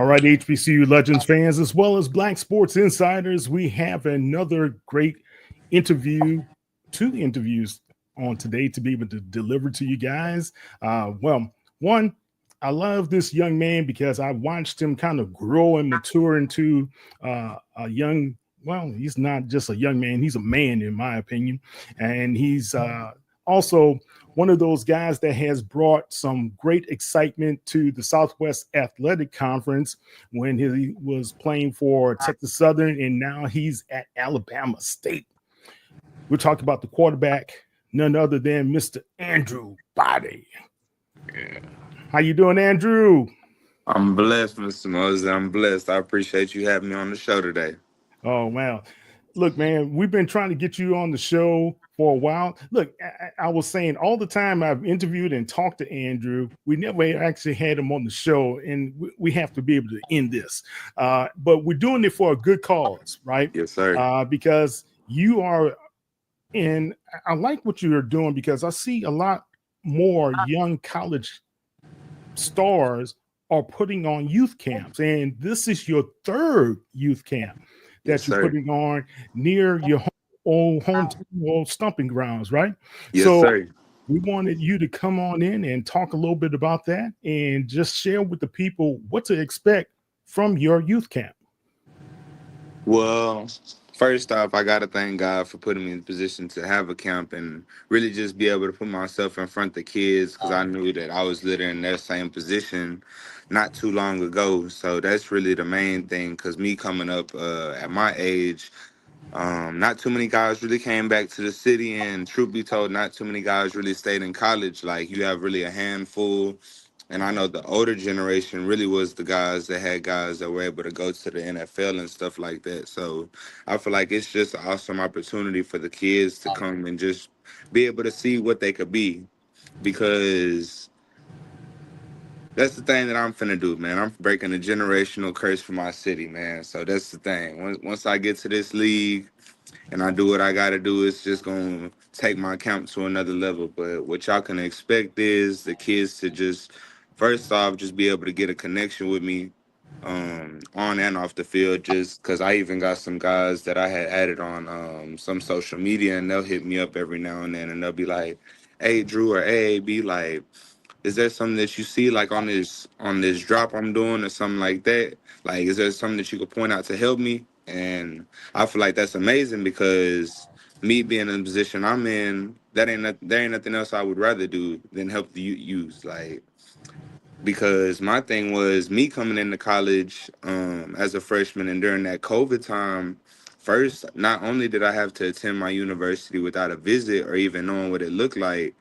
All right, HBCU Legends fans, as well as Black Sports Insiders, we have another great interview, two interviews on today to be able to deliver to you guys. One, I love this young man because I watched him kind of grow and mature into a young. Well, he's not just a young man; he's a man, in my opinion, and he's also one of those guys that has brought some great excitement to the Southwest Athletic Conference when he was playing for Texas Southern, and now he's at Alabama State. We're talking about the quarterback, none other than Mr. Andrew Body. Yeah. How you doing, Andrew? I'm blessed, Mr. Moses. I'm blessed. I appreciate you having me on the show today. Oh, wow. Look, man, we've been trying to get you on the show for a while. Look, I was saying all the time I've interviewed and talked to Andrew, we never actually had him on the show, and we have to be able to end this. But we're doing it for a good cause, right? Yes, sir. Because you are, and I like what you're doing because I see a lot more young college stars are putting on youth camps, and this is your third youth camp Yes, that you're sir. putting on near your old hometown, old stomping grounds, right? Yes, So sir. we wanted you to come on in and talk a little bit about that and just share with the people what to expect from your youth camp. Well, first off, I gotta thank God for putting me in the position to have a camp and really just be able to put myself in front of the kids because I knew that I was literally in that same position not too long ago. So that's really the main thing. Because me coming up at my age, not too many guys really came back to the city, and truth be told, not too many guys really stayed in college. Like you have really a handful, and I know the older generation really was the guys that had guys that were able to go to the NFL and stuff like that. So I feel like it's just an awesome opportunity for the kids to come and just be able to see what they could be, because that's the thing that I'm finna do, man. I'm breaking a generational curse for my city, man. So that's the thing. Once I get to this league and I do what I got to do, it's just going to take my camp to another level. But what y'all can expect is the kids to just, first off, just be able to get a connection with me on and off the field, just because I even got some guys that I had added on some social media, and they'll hit me up every now and then, and they'll be like, hey, Drew, or AAB, like, is there something that you see like on this drop I'm doing or something like that? Like, is there something that you could point out to help me? And I feel like that's amazing because me being in the position I'm in, there ain't nothing else I would rather do than help the youth. Like, because my thing was me coming into college as a freshman, and during that COVID time, first, not only did I have to attend my university without a visit or even knowing what it looked like,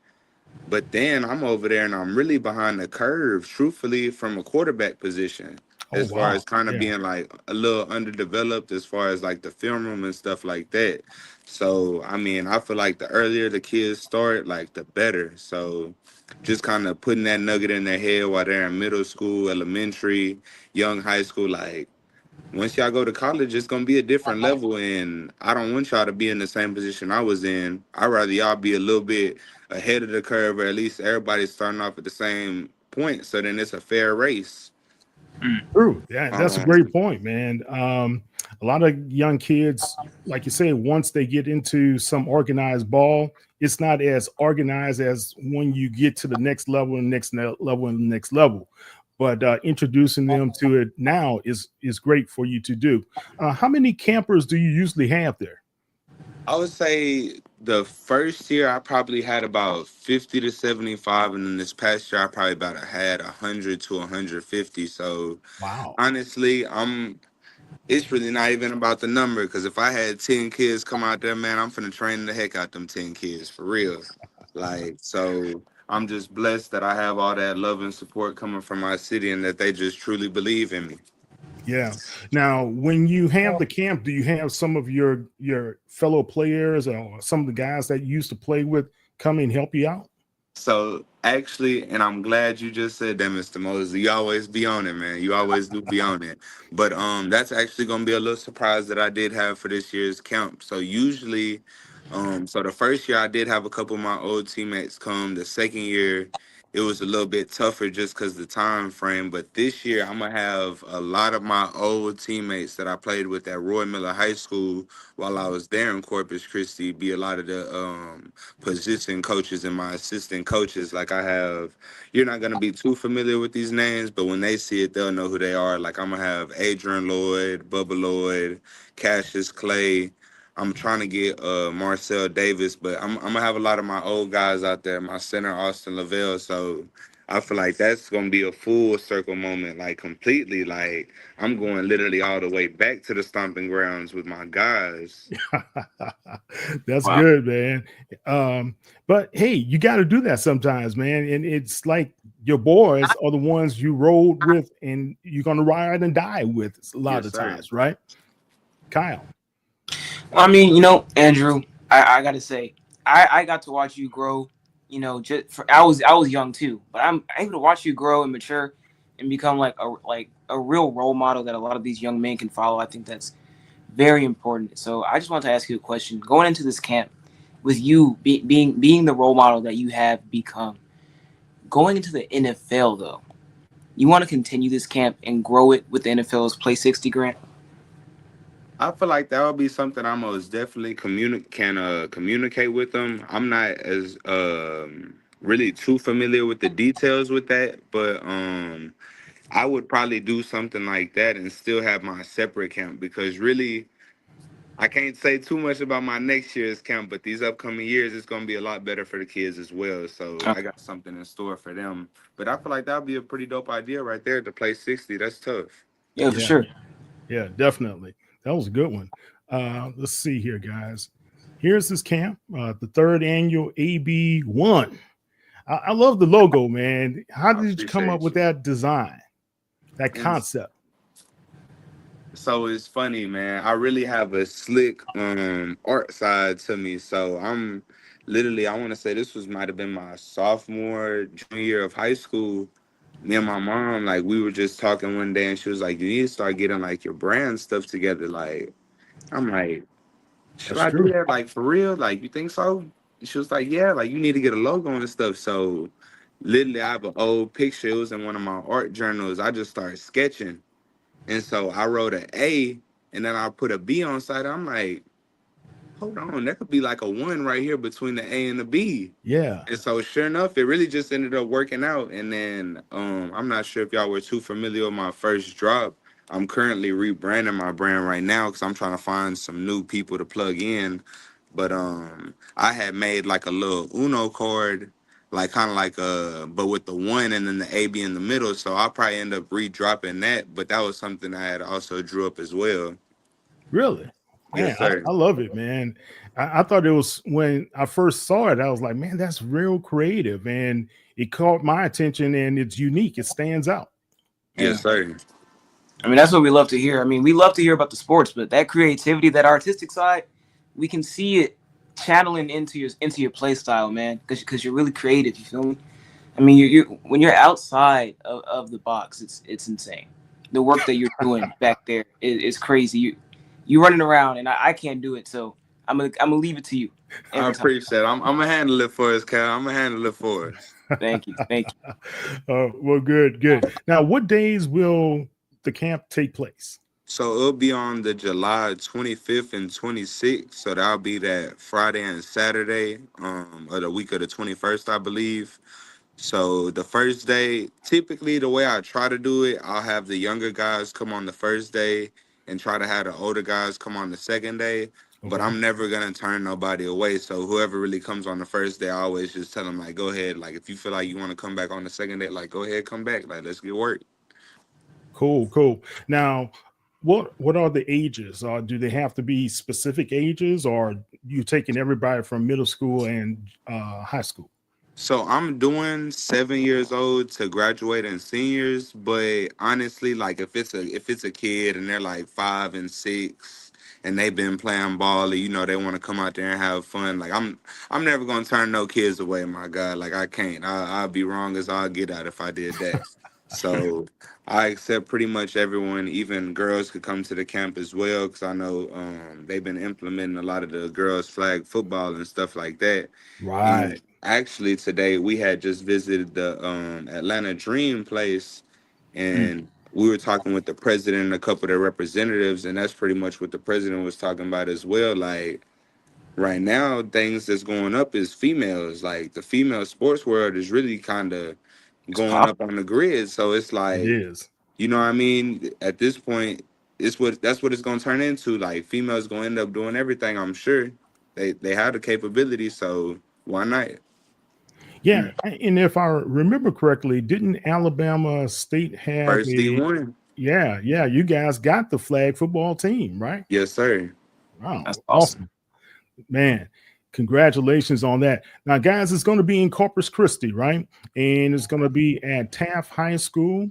but then I'm over there and I'm really behind the curve, truthfully, from a quarterback position, Oh, as far wow. as kind of Yeah. being like a little underdeveloped as far as like the film room and stuff like that. So, I mean, I feel like the earlier the kids start, like the better. So, just kind of putting that nugget in their head while they're in middle school, elementary, young high school, like, once y'all go to college, it's gonna be a different level, and I don't want y'all to be in the same position I was in. I'd rather y'all be a little bit ahead of the curve, or at least everybody's starting off at the same point, so then it's a fair race. True. Yeah, that's a Um, great point, man. A lot of young kids, like you say, once they get into some organized ball, it's not as organized as when you get to the next level and level and next level. But introducing them to it now is great for you to do. How many campers do you usually have there? I would say the first year I probably had about 50 to 75, and then this past year I probably about had 100 to 150. So Wow. honestly, it's really not even about the number, because if I had 10 kids come out there, man, I'm finna train the heck out them 10 kids for real. Like, so I'm just blessed that I have all that love and support coming from my city, and that they just truly believe in me. Yeah. Now, when you have the camp, do you have some of your fellow players or some of the guys that you used to play with come and help you out? So actually, and I'm glad you just said that, Mr. Moses. You always be on it, man. You always do be on it. But that's actually gonna be a little surprise that I did have for this year's camp. So usually, so the first year I did have a couple of my old teammates come. The second year, it was a little bit tougher just because the time frame. But this year, I'm gonna have a lot of my old teammates that I played with at Roy Miller High School while I was there in Corpus Christi be a lot of the position coaches and my assistant coaches. Like I have, you're not gonna be too familiar with these names, but when they see it, they'll know who they are. Like I'm gonna have Adrian Lloyd, Bubba Lloyd, Cassius Clay. I'm trying to get Marcel Davis, but I'm gonna have a lot of my old guys out there. My center Austin Lavelle, so I feel like that's gonna be a full circle moment, like completely. Like I'm going literally all the way back to the stomping grounds with my guys. That's Wow. good, man. But hey, you got to do that sometimes, man. And it's like your boys are the ones you rode with and you're going to ride and die with a lot Yes, of sir. times, right? Kyle. I mean, Andrew, I gotta say, I got to watch you grow. I was young too, but I'm able to watch you grow and mature and become like a real role model that a lot of these young men can follow. I think that's very important. So I just want to ask you a question. Going into this camp, with you being the role model that you have become, going into the NFL though, you want to continue this camp and grow it with the NFL's Play 60 grant? I feel like that would be something I most definitely can communicate with them. I'm not as really too familiar with the details with that, but I would probably do something like that and still have my separate camp because really I can't say too much about my next year's camp, but these upcoming years it's gonna be a lot better for the kids as well. So I Okay. got something in store for them. But I feel like that would be a pretty dope idea right there to play 60. That's tough. Yeah, for Yeah, sure. yeah, definitely. That was a good one. Let's see here, guys. Here's this camp, the third annual AB1. I love the logo, man. How I did you come up appreciate with you. that design, that And concept? so it's funny, man. I really have a slick art side to me. So I'm literally I want to say this was might have been my sophomore junior year of high school. Me and my mom, like we were just talking one day and she was like, you need to start getting like your brand stuff together. Like I'm like, should That's I do true. that? Like for real? Like you think so? She was like, yeah, like you need to get a logo and stuff. So literally I have an old picture. It was in one of my art journals. I just started sketching. And so I wrote an A and then I put a B on side. I'm like, hold on, that could be like a one right here between the A and the B. Yeah. And so sure enough, it really just ended up working out. And then I'm not sure if y'all were too familiar with my first drop. I'm currently rebranding my brand right now because I'm trying to find some new people to plug in. But I had made like a little Uno card, like kind of like but with the one and then the A B in the middle. So I'll probably end up redropping that. But that was something I had also drew up as well. Really? Man, Yes, sir. I love it, man. I thought it was when I first saw it, I was like, man, that's real creative. And it caught my attention and it's unique. It stands out. Yes, Yeah. sir. I mean, that's what we love to hear. I mean, we love to hear about the sports, but that creativity, that artistic side, we can see it channeling into your play style, man. Because you're really creative. You feel me? I mean, you when you're outside of the box, it's insane. The work that you're doing back there is crazy. You running around, and I can't do it. So I'm gonna leave it to you I every time. appreciate it. I'm gonna handle it for us, Cal. I'm gonna handle it for us. Thank you, thank you. Well, good, good. Now, what days will the camp take place? So it'll be on the July 25th and 26th. So that'll be that Friday and Saturday, of the week of the 21st, I believe. So the first day, typically the way I try to do it, I'll have the younger guys come on the first day and try to have the older guys come on the second day. But Okay. I'm never gonna turn nobody away. So whoever really comes on the first day, I always just tell them like, go ahead. Like if you feel like you want to come back on the second day, like go ahead, come back. Like let's get work. Cool, cool. Now, what are the ages? Do they have to be specific ages, or you taking everybody from middle school and high school? So I'm doing 7 years old to graduate and seniors, but honestly, like if it's a kid and they're like 5 and 6 and they've been playing ball, and, they want to come out there and have fun. Like I'm never gonna turn no kids away, my God. Like I can't. I'll be wrong as I'll get out if I did that. So I accept pretty much everyone, even girls could come to the camp as well, because I know they've been implementing a lot of the girls flag football and stuff like that. Right. And actually today we had just visited the Atlanta Dream place, Mm. and we were talking with the president and a couple of their representatives, and that's pretty much what the president was talking about as well. Like right now, things that's going up is females. Like the female sports world is really kind of It's going pop. up on the grid. So it's It like, is. you know what I mean? At this point, that's what it's gonna turn into. Like females gonna end up doing everything. I'm sure they have the capability. So why not? Yeah, and if I remember correctly, didn't Alabama State have First a? D1. Yeah, yeah, you guys got the flag football team, right? Yes, sir. Wow, That's awesome. awesome, man! Congratulations on that. Now, guys, it's going to be in Corpus Christi, right? And it's going to be at Taft High School,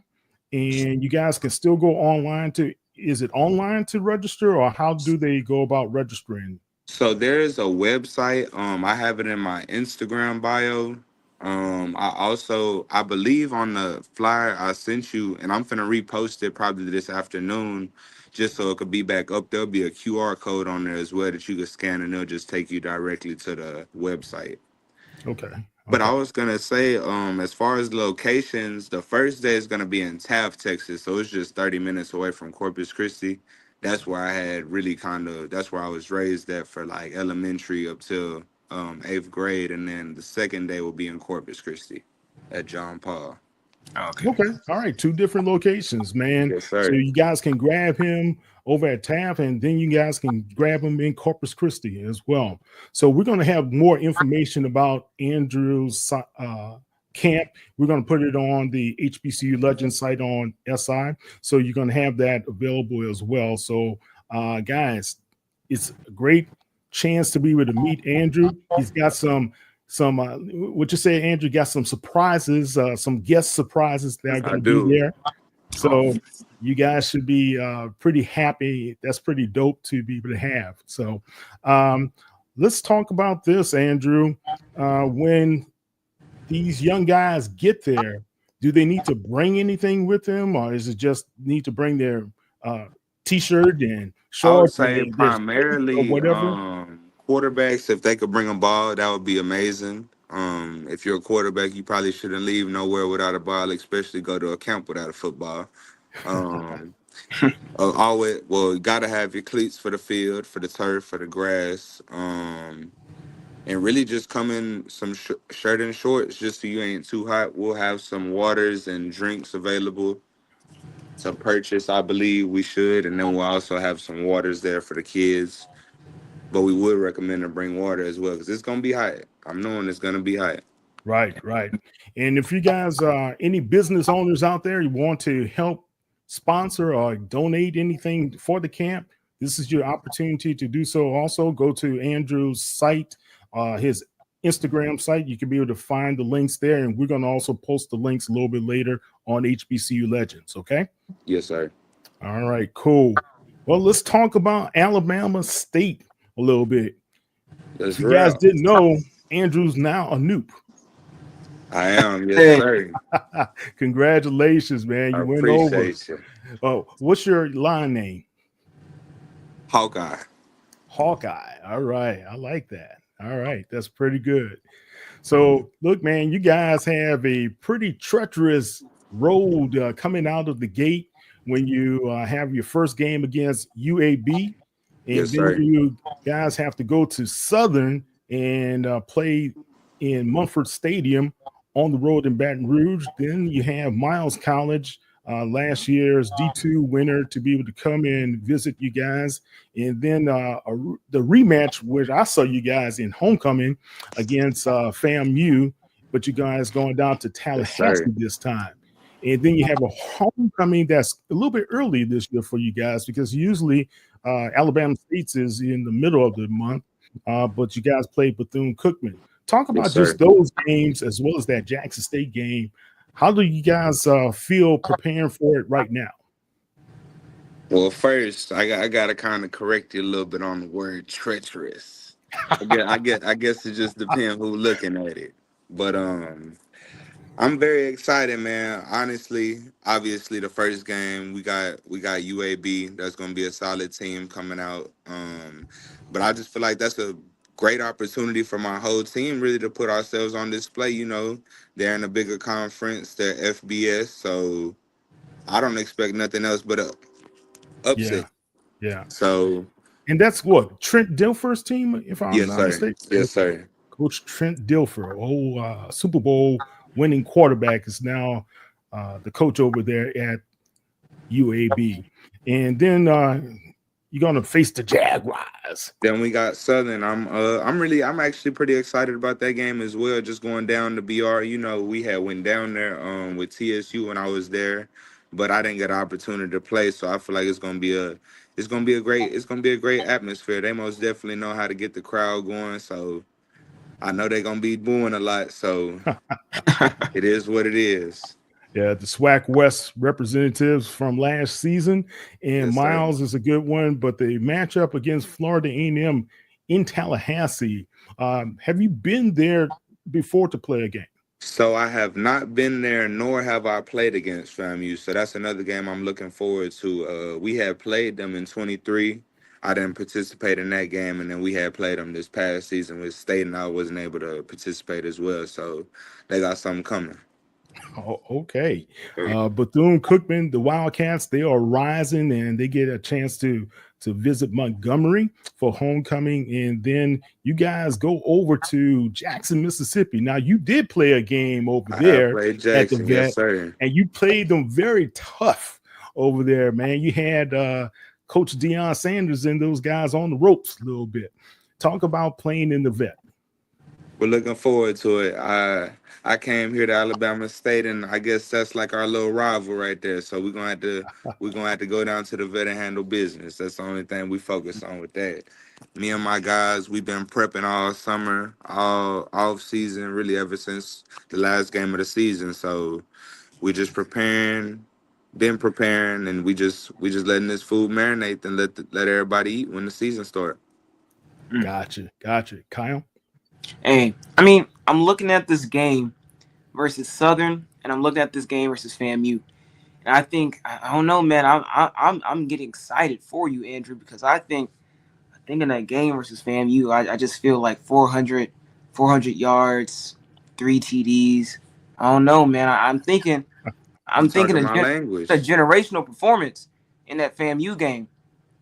and you guys can still go online to. Is it online to register, or how do they go about registering? So there's a website. I have it in my Instagram bio. I believe on the flyer I sent you, and I'm finna repost it probably this afternoon, just so it could be back up. There'll be a QR code on there as well that you can scan, and it'll just take you directly to the website. Okay, But I okay, was gonna say, as far as locations, the first day is gonna be in Taft, Texas, so it's just 30 minutes away from Corpus Christi. That's where I had really that's where I was raised at for like elementary up till eighth grade, and then the second day will be in Corpus Christi at John Paul. Okay. okay. All right, two different locations, man. Yes, So sir. you guys can grab him over at Taft, and then you guys can grab him in Corpus Christi as well. So we're going to have more information about Andrew's camp. We're going to put it on the HBCU Legend site on SI, so you're going to have that available as well. So, guys, it's a great chance to be able to meet Andrew. He's got some what you say, Andrew, got some surprises, some guest surprises that are I going to be do. there. Oh, So you guys should be pretty happy. That's pretty dope to be able to have. So um, let's talk about this, Andrew. When these young guys get there, do they need to bring anything with them, or is it just need to bring their uh, t-shirt and I would shorts and say their skates or primarily whatever? quarterbacks. If they could bring a ball, that would be amazing. If you're a quarterback, you probably shouldn't leave nowhere without a ball, especially go to a camp without a football. Um, always, well, you gotta have your cleats for the field, for the turf, for the grass, and really just come in some shirt and shorts, just so you ain't too hot. We'll have some waters and drinks available to purchase. I believe we should, and then we'll also have some waters there for the kids. But we would recommend to bring water as well because it's gonna be hot. I'm knowing it's gonna be hot. Right, right. And if you guys, any business owners out there, you want to help sponsor or donate anything for the camp, this is your opportunity to do so. Also, go to Andrew's site, his Instagram site. You can be able to find the links there, and we're going to also post the links a little bit later on HBCU Legends. Okay. Yes, sir. All right, cool. Well, let's talk about Alabama State a little bit. If That's you guys real. didn't know, Andrew's now a Noop. I am. Yes, hey, sir. Congratulations, man. I You went over. appreciate you. Oh, what's your line name? Hawkeye. Hawkeye. All right. I like that. All right. That's pretty good. So, look, man, you guys have a pretty treacherous road coming out of the gate when you have your first game against UAB. And Yes, then sir. you guys have to go to Southern and play in Munford Stadium on the road in Baton Rouge. Then you have Miles College, last year's D2 winner, to be able to come and visit you guys. And then the rematch, which I saw you guys in homecoming against FAMU, but you guys going down to Yes, Tallahassee sir. this time. And then you have a homecoming that's a little bit early this year for you guys because usually Alabama State's is in the middle of the month, but you guys played Bethune Cookman. Talk Yes, about just sir. those games as well as that Jackson State game. How do you guys feel preparing for it right now? Well, first, I gotta kind of correct you a little bit on the word treacherous. I guess it just depends who looking at it. But I'm very excited, man. Honestly, obviously, the first game we got UAB. That's going to be a solid team coming out. But I just feel like that's a great opportunity for my whole team, really, to put ourselves on display. They're in a bigger conference. They're FBS, so I don't expect nothing else but a Yeah, upset. yeah. So And that's what Trent Dilfer's team, if I'm yes, not sir. mistaken. Yes, Okay, sir. Coach Trent Dilfer, old Super Bowl winning quarterback, is now the coach over there at UAB. And then you're gonna face the Jaguars. Then we got Southern. I'm actually pretty excited about that game as well. Just going down to BR. We had went down there with TSU when I was there, but I didn't get an opportunity to play. So I feel like it's gonna be a great atmosphere. They most definitely know how to get the crowd going. So I know they're gonna be booing a lot. So it is what it is. Yeah, the SWAC West representatives from last season, and Yes, sir. Miles is a good one. But the matchup against Florida A&M in Tallahassee, have you been there before to play a game? So I have not been there, nor have I played against FAMU. So that's another game I'm looking forward to. We had played them in 23. I didn't participate in that game, and then we had played them this past season with State, and I wasn't able to participate as well. So they got something coming. Oh, okay. Bethune Cookman, the Wildcats, they are rising and they get a chance to visit Montgomery for homecoming. And then you guys go over to Jackson, Mississippi. Now, you did play a game over I have there played at the Jackson, yes, vet, sir. and you played them very tough over there, man. You had Coach Deion Sanders and those guys on the ropes a little bit. Talk about playing in the vet. We're looking forward to it. I came here to Alabama State, and I guess that's like our little rival right there. So we're gonna have to go down to the vet and handle business. That's the only thing we focus on with that. Me and my guys, we've been prepping all summer, all off season, really ever since the last game of the season. So we just preparing, been preparing, and we just letting this food marinate and let everybody eat when the season starts. Gotcha. Gotcha. Kyle? Hey, I mean, I'm looking at this game versus Southern, and I'm looking at this game versus FAMU. And I think I don't know, man. I'm getting excited for you, Andrew, because I think in that game versus FAMU, I just feel like 400 yards, 3 TDs. I don't know, man. You I'm thinking talking my a language. generational performance in that FAMU game.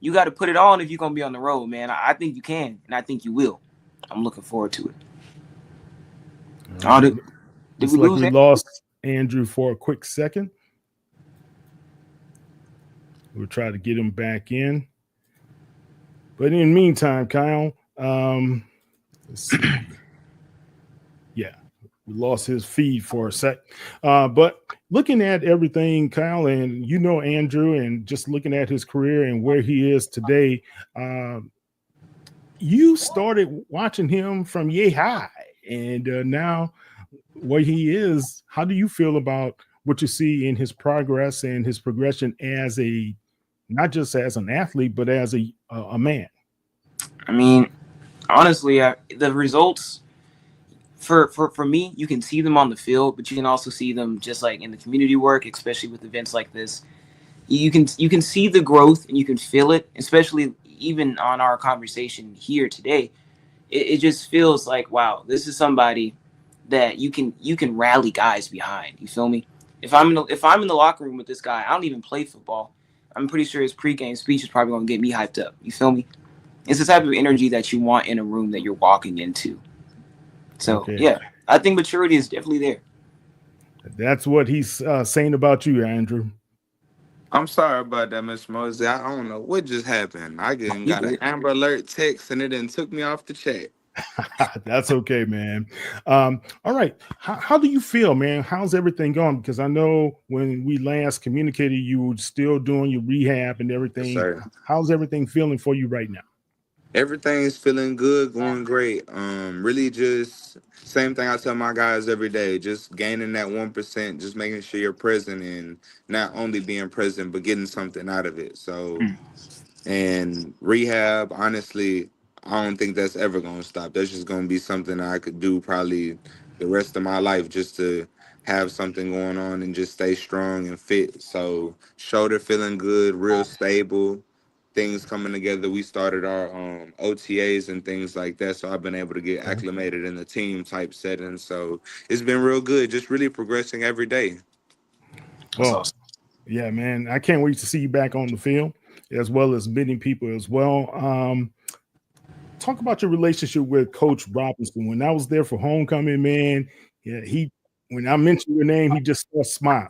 You got to put it on if you're gonna be on the road, man. I think you can, and I think you will. I'm looking forward to it. All Oh, right. did we Looks like lose we it? lost Andrew for a quick second. We'll try to get him back in. But in the meantime, Kyle, let's see. Yeah, we lost his feed for a sec. But looking at everything, Kyle, and Andrew, and just looking at his career and where he is today, you started watching him from yay high, and now where he is. How do you feel about what you see in his progress and his progression as a not just as an athlete, but as a man? I mean, honestly, the results for me, you can see them on the field, but you can also see them just like in the community work, especially with events like this. You can see the growth and you can feel it, especially even on our conversation here today. It just feels like, wow, this is somebody that you can rally guys behind. You feel me? If I'm in the locker room with this guy, I don't even play football. I'm pretty sure his pregame speech is probably gonna get me hyped up. You feel me? It's the type of energy that you want in a room that you're walking into. So Okay, yeah, I think maturity is definitely there. that's what he's saying about you, Andrew. I'm sorry about that, Mr. Mosey. I don't know what just happened. I No, getting you got an good? Amber Alert text and it didn't took me off the chat. That's okay, man. All right. How do you feel, man? How's everything going? Because I know when we last communicated, you were still doing your rehab and Yes, everything. sir. How's everything feeling for you right now? Everything's feeling good, going great. Really just same thing I tell my guys every day. Just gaining that 1%, just making sure you're present and not only being present, but getting something out of it. So Mm. and rehab, honestly, I don't think that's ever gonna stop. That's just gonna be something I could do probably the rest of my life just to have something going on and just stay strong and fit. So shoulder feeling good, real stable, things coming together. We started our OTAs and things like that. So I've been able to get Okay. acclimated in the team type setting. So it's been real good, just really progressing every day. That's Well, awesome. yeah, man. I can't wait to see you back on the field as well as meeting people as well. Talk about your relationship with Coach Robinson. When I was there for homecoming, man, yeah, he when I mentioned your name, he just starts smiling.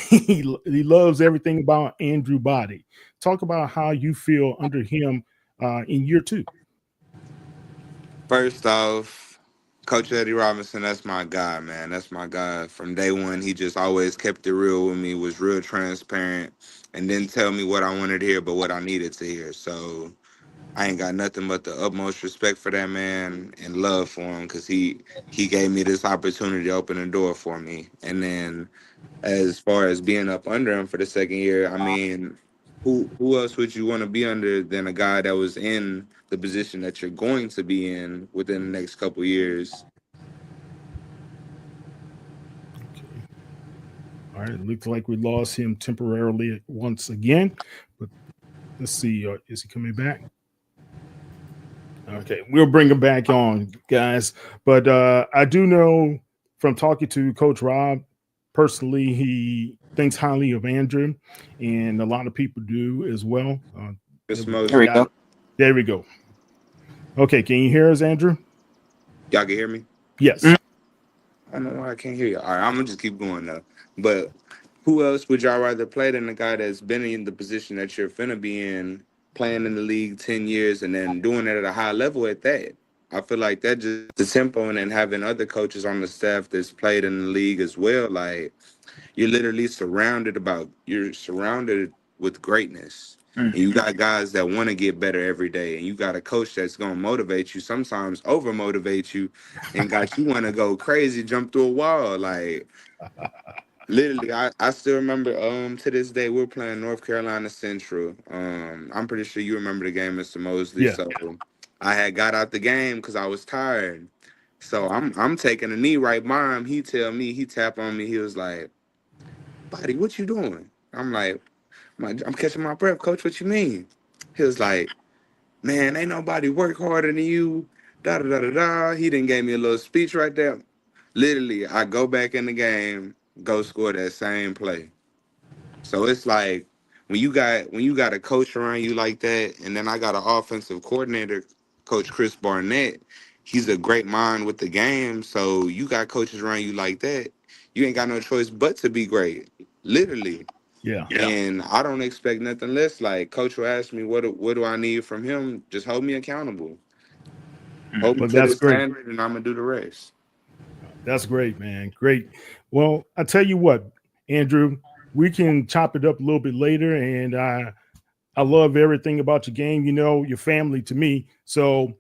He loves everything about Andrew Body. Talk about how you feel under him in year two. First off, Coach Eddie Robinson, that's my guy, man. That's my guy. From day one, he just always kept it real with me, was real transparent, and didn't tell me what I wanted to hear, but what I needed to hear. So I ain't got nothing but the utmost respect for that man and love for him because he gave me this opportunity to open the door for me. And then as far as being up under him for the second year, I mean, who else would you want to be under than a guy that was in the position that you're going to be in within the next couple years? Okay. All right. It looks like we lost him temporarily once again, but let's see. Is he coming back? Okay, we'll bring him back on, guys. But I do know from talking to Coach Rob personally, he thinks highly of Andrew, and a lot of people do as well. Miss Here We we Moses, got go. there. We go. Okay, can you hear us, Andrew? y'all can hear me? Yes. Mhm. I don't know why I can't hear you. All right, I'm gonna just keep going though. But who else would y'all rather play than the guy that's been in the position that you're finna be in, playing in the league 10 years and then doing it at a high level at that? I feel like that just the tempo and then having other coaches on the staff that's played in the league as well. Like you're surrounded with greatness. Mm. And you got guys that want to get better every day. And you got a coach that's gonna motivate you, sometimes over motivate you, and got you wanna go crazy, jump through a wall. Like literally, I still remember to this day we're playing North Carolina Central. I'm pretty sure you remember the game, Mr. Mosley. Yeah. So I had got out the game because I was tired. So I'm taking a knee right by him. He tell me, he tap on me, he was like, Buddy, what you doing? I'm like, I'm catching my breath, coach. What you mean? He was like, Man, ain't nobody work harder than you. Da da da da da. He didn't gave me a little speech right there. Literally, I go back in the game, go score that same play. So it's like when you got a coach around you like that, and then I got an offensive coordinator, Coach Chris Barnett. He's a great mind with the game. So you got coaches around you like that. You ain't got no choice but to be great. Literally. Yeah. And I don't expect nothing less. Like coach will ask me what do I need from him? Just hold me accountable. Hold me But to that's this great. standard and I'm gonna do the rest. That's great, man. Great. Well, I tell you what, Andrew, we can chop it up a little bit later, and I love everything about your game. You know, your family to me. So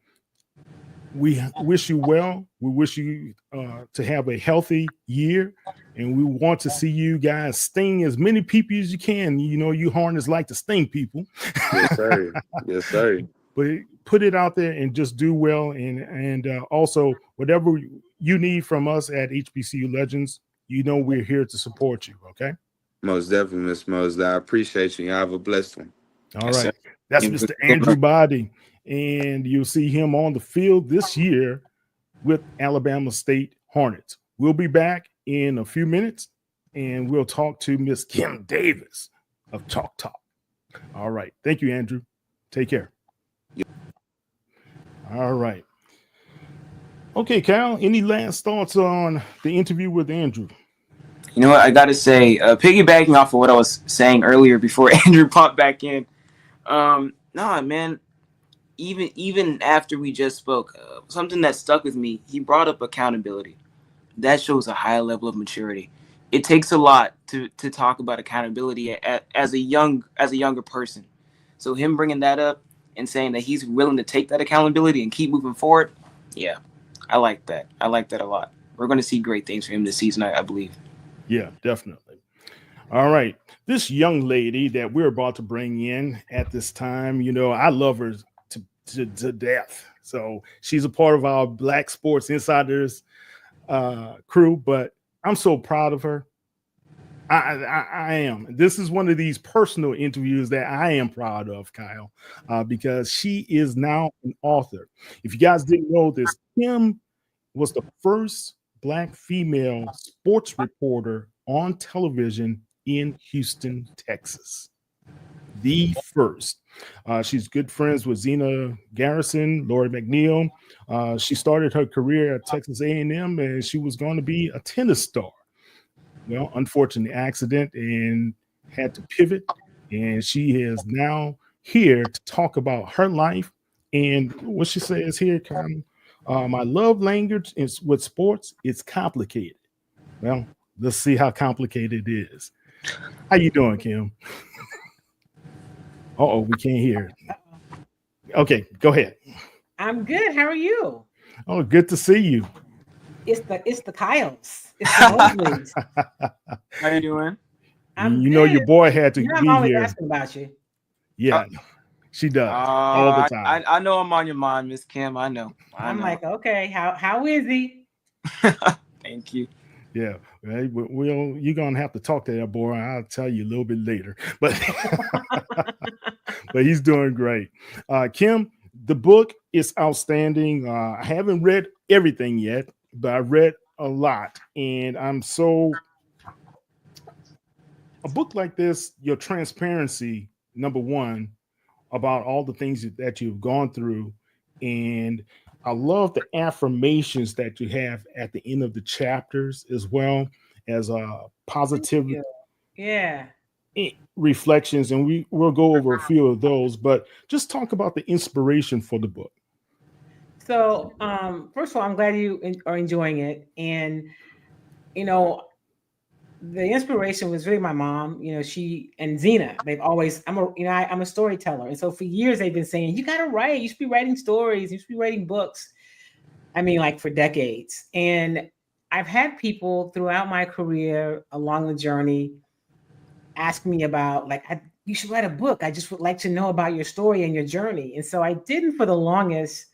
we wish you well. We wish you to have a healthy year, and we want to see you guys sting as many people as you can. You know, you Hornets like to sting people, Yes, sir. Yes, sir. but put it out there and just do well. And also, whatever you need from us at HBCU Legends, you know we're here to support you. Okay. Most definitely, Miss Mosley. I appreciate you. You have a blessed one. All Yes, sir. right. That's You- Mr. Andrew Body, and you'll see him on the field this year with Alabama State Hornets. We'll be back in a few minutes and we'll talk to Miss Kim Davis of Chalk Talk. All right. Thank you, Andrew. Take care. All right. Okay, Cal, any last thoughts on the interview with Andrew? You know what? I gotta say, piggybacking off of what I was saying earlier before Andrew popped back in. Nah, man. Even after we just spoke, something that stuck with me. He brought up accountability. That shows a high level of maturity. It takes a lot to talk about accountability as a younger person. So him bringing that up and saying that he's willing to take that accountability and keep moving forward, yeah, I like that. I like that a lot. We're going to see great things for him this season, I believe. Yeah, definitely. All right. This young lady that we're about to bring in at this time, you know, I love her to death. So she's a part of our Black Sports Insiders crew, but I'm so proud of her. I am. This is one of these personal interviews that I am proud of, Kyle, because she is now an author. If you guys didn't know this, Kim was the first Black female sports reporter on television in Houston, Texas. The first. She's good friends with Zena Garrison, Lori McNeil. She started her career at Texas A&M, and she was going to be a tennis star. Well, unfortunate accident, and had to pivot. And she is now here to talk about her life and what she says here. My love language is with sports. It's complicated. Well, let's see how complicated it is. How you doing, Kim? Oh, we can't hear. Okay, go ahead. I'm good. How are you? Oh, good to see you. It's the Kyles. It's the Mosleys. How you doing? I'm You know good. your boy had to I'm be always here. asking about you. Yeah, she does all the time. I know I'm on your mind, Miss Kim. I know. I'm like, okay, how is he? Thank you. Yeah, you're gonna have to talk to that boy. I'll tell you a little bit later, but but he's doing great. Kim, the book is outstanding. I haven't read everything yet, but I read a lot, and a book like this, your transparency, number one, about all the things that you've gone through, and I love the affirmations that you have at the end of the chapters as well as Thank positive you. Yeah. reflections, and we'll go over a few of those, but just talk about the inspiration for the book. So, first of all, I'm glad you are enjoying it, and you know, the inspiration was really my mom. She and Zena. They've always. I'm a storyteller, and so for years they've been saying, "You got to write. You should be writing stories. You should be writing books." I mean, like for decades. And I've had people throughout my career along the journey ask me about, like, you should write a book. I just would like to know about your story and your journey. And so I didn't for the longest.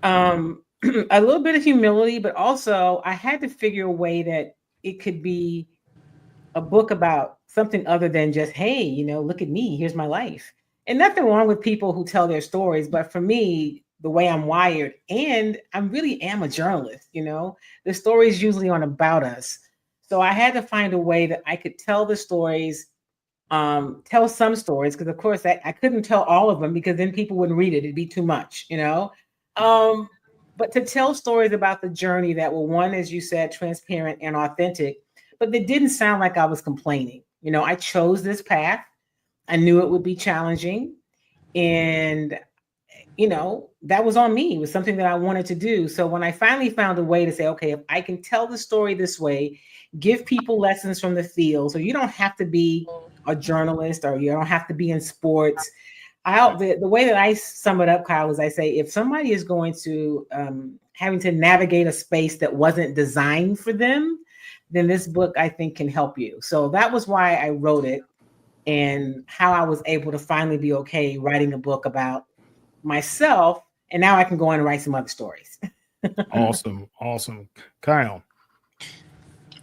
A little bit of humility, but also I had to figure a way that it could be a book about something other than just, hey, look at me, here's my life. And nothing wrong with people who tell their stories, but for me, the way I'm wired, and I really am a journalist, the stories usually aren't about us. So I had to find a way that I could tell the stories, tell some stories, because of course I couldn't tell all of them because then people wouldn't read it. It'd be too much. Um, but to tell stories about the journey that were, one, as you said, transparent and authentic, but they didn't sound like I was complaining. I chose this path. I knew it would be challenging. And, that was on me. It was something that I wanted to do. So when I finally found a way to say, okay, if I can tell the story this way, give people lessons from the field. So you don't have to be a journalist, or you don't have to be in sports. The way that I sum it up, Kyle, is I say, if somebody is going to having to navigate a space that wasn't designed for them, then this book, I think, can help you. So that was why I wrote it, and how I was able to finally be okay writing a book about myself. And now I can go on and write some other stories. Awesome. Kyle.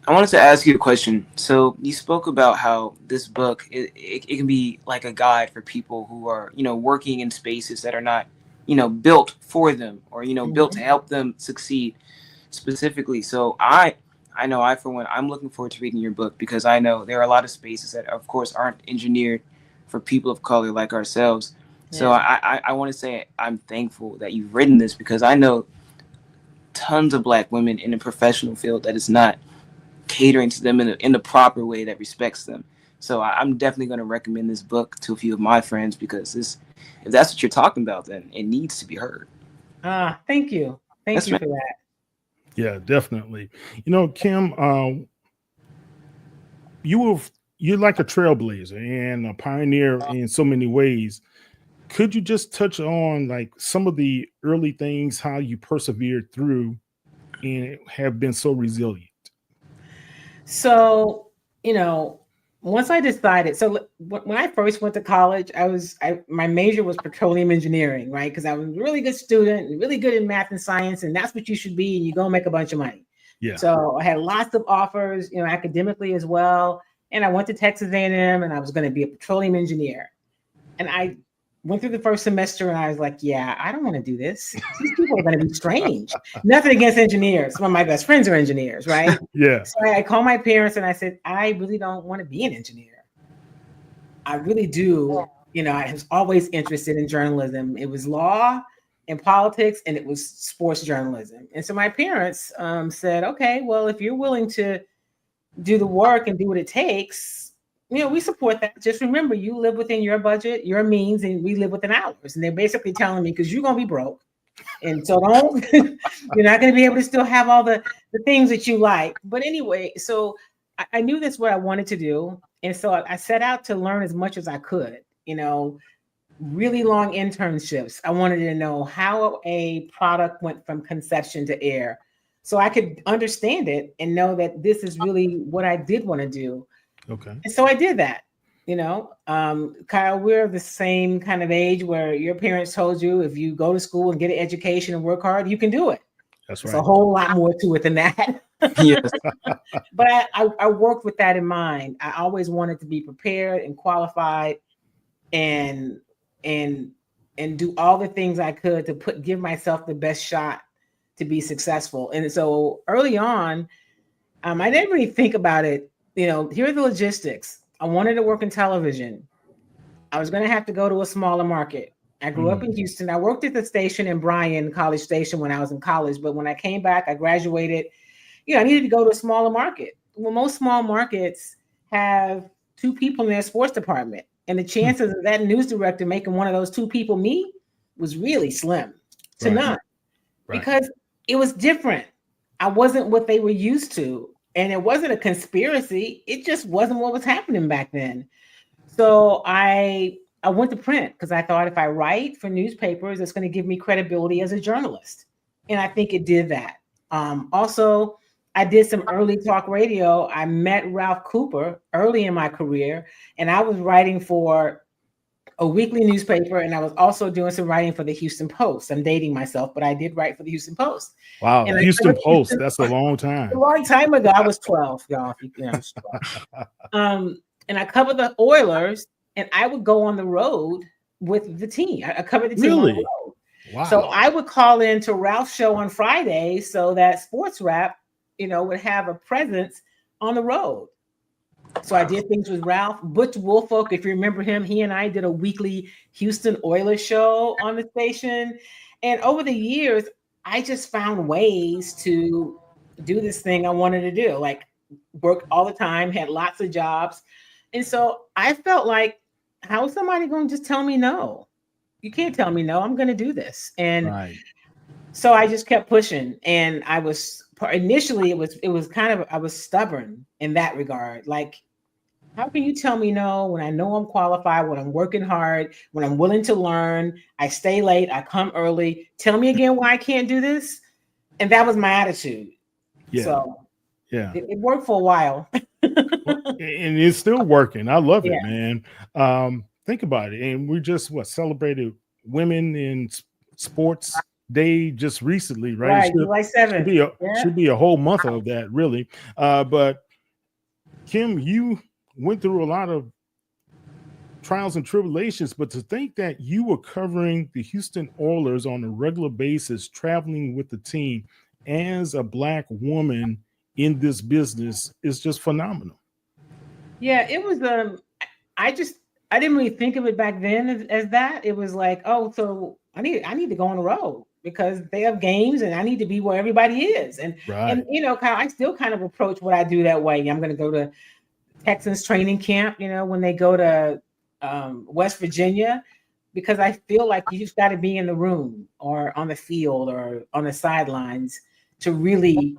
I wanted to ask you a question. So you spoke about how this book it can be like a guide for people who are working in spaces that are not built for them, or built to help them succeed specifically. So I know for one, I'm looking forward to reading your book, because I know there are a lot of spaces that of course aren't engineered for people of color like ourselves. So I want to say I'm thankful that you've written this, because I know tons of Black women in the professional field that is not catering to them in the proper way that respects them. So I'm definitely going to recommend this book to a few of my friends, because if that's what you're talking about, then it needs to be heard. Thank you. Thank you for that. Yeah, definitely. Kim, you're like a trailblazer and a pioneer in so many ways. Could you just touch on like some of the early things, how you persevered through and have been so resilient? So, once I decided, so when I first went to college, my major was petroleum engineering, right? Because I was a really good student and really good in math and science, and that's what you should be, and you're gonna make a bunch of money. Yeah. So I had lots of offers, academically as well. And I went to Texas A&M, and I was going to be a petroleum engineer. And I went through the first semester, and I was like, yeah, I don't want to do this. These people are going to be strange. Nothing against engineers. Some of my best friends are engineers, right? Yeah. So I called my parents and I said, I really don't want to be an engineer. I really do. I was always interested in journalism. It was law and politics, and it was sports journalism. And so my parents said, okay, well, if you're willing to do the work and do what it takes, we support that. Just remember, you live within your budget, your means, and we live within ours. And they're basically telling me, because you're going to be broke. And so you're not going to be able to still have all the things that you like. But anyway, so I knew that's what I wanted to do. And so I set out to learn as much as I could, really long internships. I wanted to know how a product went from conception to air, so I could understand it and know that this is really what I did want to do. Okay. And so I did that. Kyle, we're the same kind of age where your parents told you if you go to school and get an education and work hard, you can do it. That's right. There's a whole lot more to it than that. Yes. But I worked with that in mind. I always wanted to be prepared and qualified and do all the things I could to give myself the best shot to be successful. And so early on, I didn't really think about it. Here are the logistics. I wanted to work in television. I was going to have to go to a smaller market. I grew up in Houston. I worked at the station in Bryan, College Station, when I was in college. But when I came back, I graduated. I needed to go to a smaller market. Well, most small markets have 2 people in their sports department. And the chances of that news director making one of those 2 people me was really slim to none. Right. Because it was different. I wasn't what they were used to. And it wasn't a conspiracy. It just wasn't what was happening back then. So I went to print because I thought if I write for newspapers, it's going to give me credibility as a journalist. And I think it did that. Also, I did some early talk radio. I met Ralph Cooper early in my career, and I was writing for a weekly newspaper, and I was also doing some writing for the Houston Post. I'm dating myself, but I did write for the Houston Post. Wow, and Houston Post, that's a long time. A long time ago. I was 12, y'all. I was 12. And I covered the Oilers, and I would go on the road with the team. I covered the team on the road. Wow. So I would call in to Ralph's show on Friday so that Sports Wrap, would have a presence on the road. So I did things with Ralph. Butch Woolfolk, if you remember him, he and I did a weekly Houston Oilers show on the station. And over the years, I just found ways to do this thing I wanted to do, like work all the time, had lots of jobs. And so I felt like, how is somebody going to just tell me no? You can't tell me no. I'm going to do this. And so I just kept pushing. And I was initially, it was kind of, I was stubborn in that regard. Like, how can you tell me no when I know I'm qualified, when I'm working hard, when I'm willing to learn, I stay late, I come early, tell me again why I can't do this? And that was my attitude. Yeah. So it worked for a while. And it's still working. I love it, man. Think about it. And we just celebrated Women in Sports Day just recently, right? Right, July 7th. Should be a whole month of that, really. But Kim, you went through a lot of trials and tribulations, but to think that you were covering the Houston Oilers on a regular basis, traveling with the team as a Black woman in this business is just phenomenal. Yeah, it was. I didn't really think of it back then as that. It was like, oh, so I need to go on the road because they have games and I need to be where everybody is. And and Kyle, I still kind of approach what I do that way. I'm going to go to Texans training camp, when they go to West Virginia, because I feel like you just got to be in the room or on the field or on the sidelines to really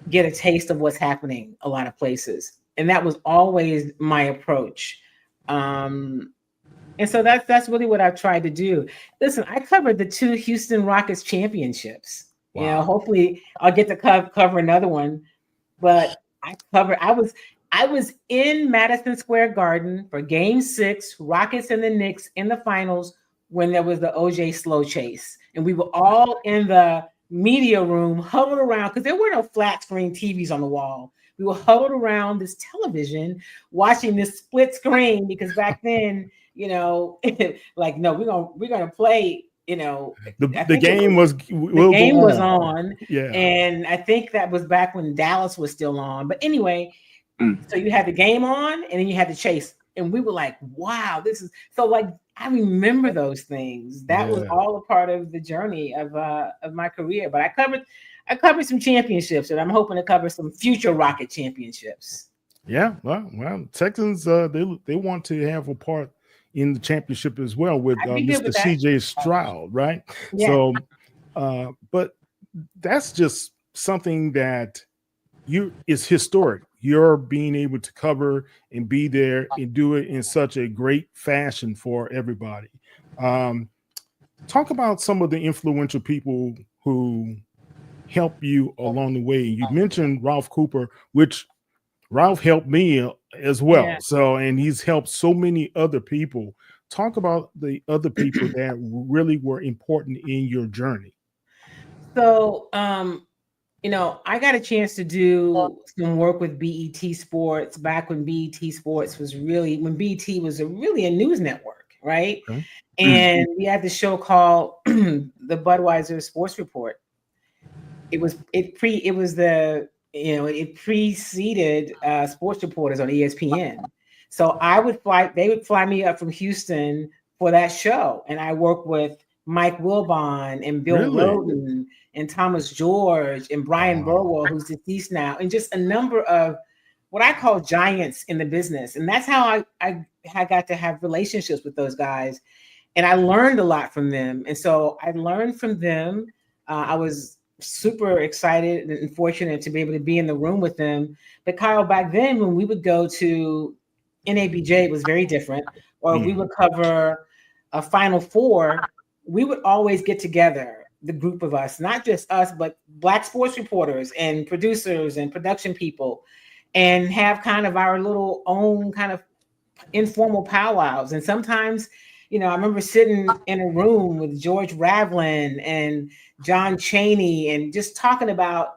get a taste of what's happening a lot of places. And that was always my approach. And so that's really what I've tried to do. Listen, I covered the 2 Houston Rockets championships. Wow. Hopefully I'll get to cover another one, but I was in Madison Square Garden for Game 6, Rockets and the Knicks in the finals when there was the OJ slow chase. And we were all in the media room, huddled around, because there were no flat screen TVs on the wall. We were huddled around this television watching this split screen because back then, like no, we're gonna play. I The think game the will go game was on. on, Yeah. and I think that was back when Dallas was still on. But anyway, so you had the game on, and then you had the chase, and we were like, "Wow, this is so like." I remember those things. That was Yeah. all a part of the journey of my career. But I covered some championships, and I'm hoping to cover some future Rocket championships. Yeah, well, Texans they want to have a part in the championship as well with I'd be good Mr. with that. CJ Stroud, right? Yeah. So, but that's just something that you is historic. You're being able to cover and be there and do it in such a great fashion for everybody. Um, Talk about some of the influential people who help you along the way. You mentioned Ralph Cooper, which Ralph helped me as well. Yeah. So, and he's helped so many other people. Talk about the other people that really were important in your journey. So, I got a chance to do some work with BET Sports back when BET Sports was when BET was really a news network, right? Okay. And we had the show called the Budweiser Sports Report. It preceded sports reporters on ESPN. So they would fly me up from Houston for that show, and I worked with Mike Wilbon and Bill Really? Roden and Thomas George and Brian Wow. Burwell, who's deceased now, and just a number of what I call giants in the business. And that's how I got to have relationships with those guys, and I learned a lot from them. And so I learned from them. I was super excited and fortunate to be able to be in the room with them. But Kyle, back then when we would go to NABJ, it was very different. Or if we would cover a Final Four, we would always get together, the group of us, not just us, but Black sports reporters and producers and production people, and have kind of our little own kind of informal powwows. And sometimes, I remember sitting in a room with George Ravlin and John Chaney and just talking about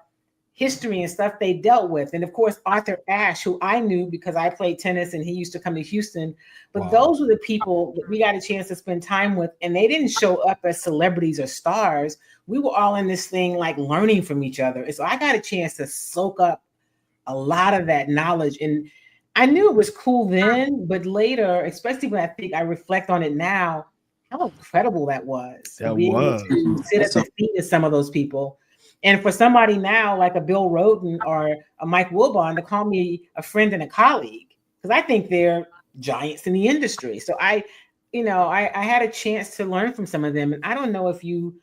history and stuff they dealt with. And of course, Arthur Ashe, who I knew because I played tennis and he used to come to Houston. But those were the people that we got a chance to spend time with. And they didn't show up as celebrities or stars. We were all in this thing like learning from each other. And so I got a chance to soak up a lot of that knowledge. And I knew it was cool then, but later, especially when I reflect on it now, how incredible that was. That Being able was. to sit at the feet of some of those people. And for somebody now, like a Bill Roden or a Mike Wilbon, to call me a friend and a colleague, because I think they're giants in the industry. So I had a chance to learn from some of them. And I don't know if you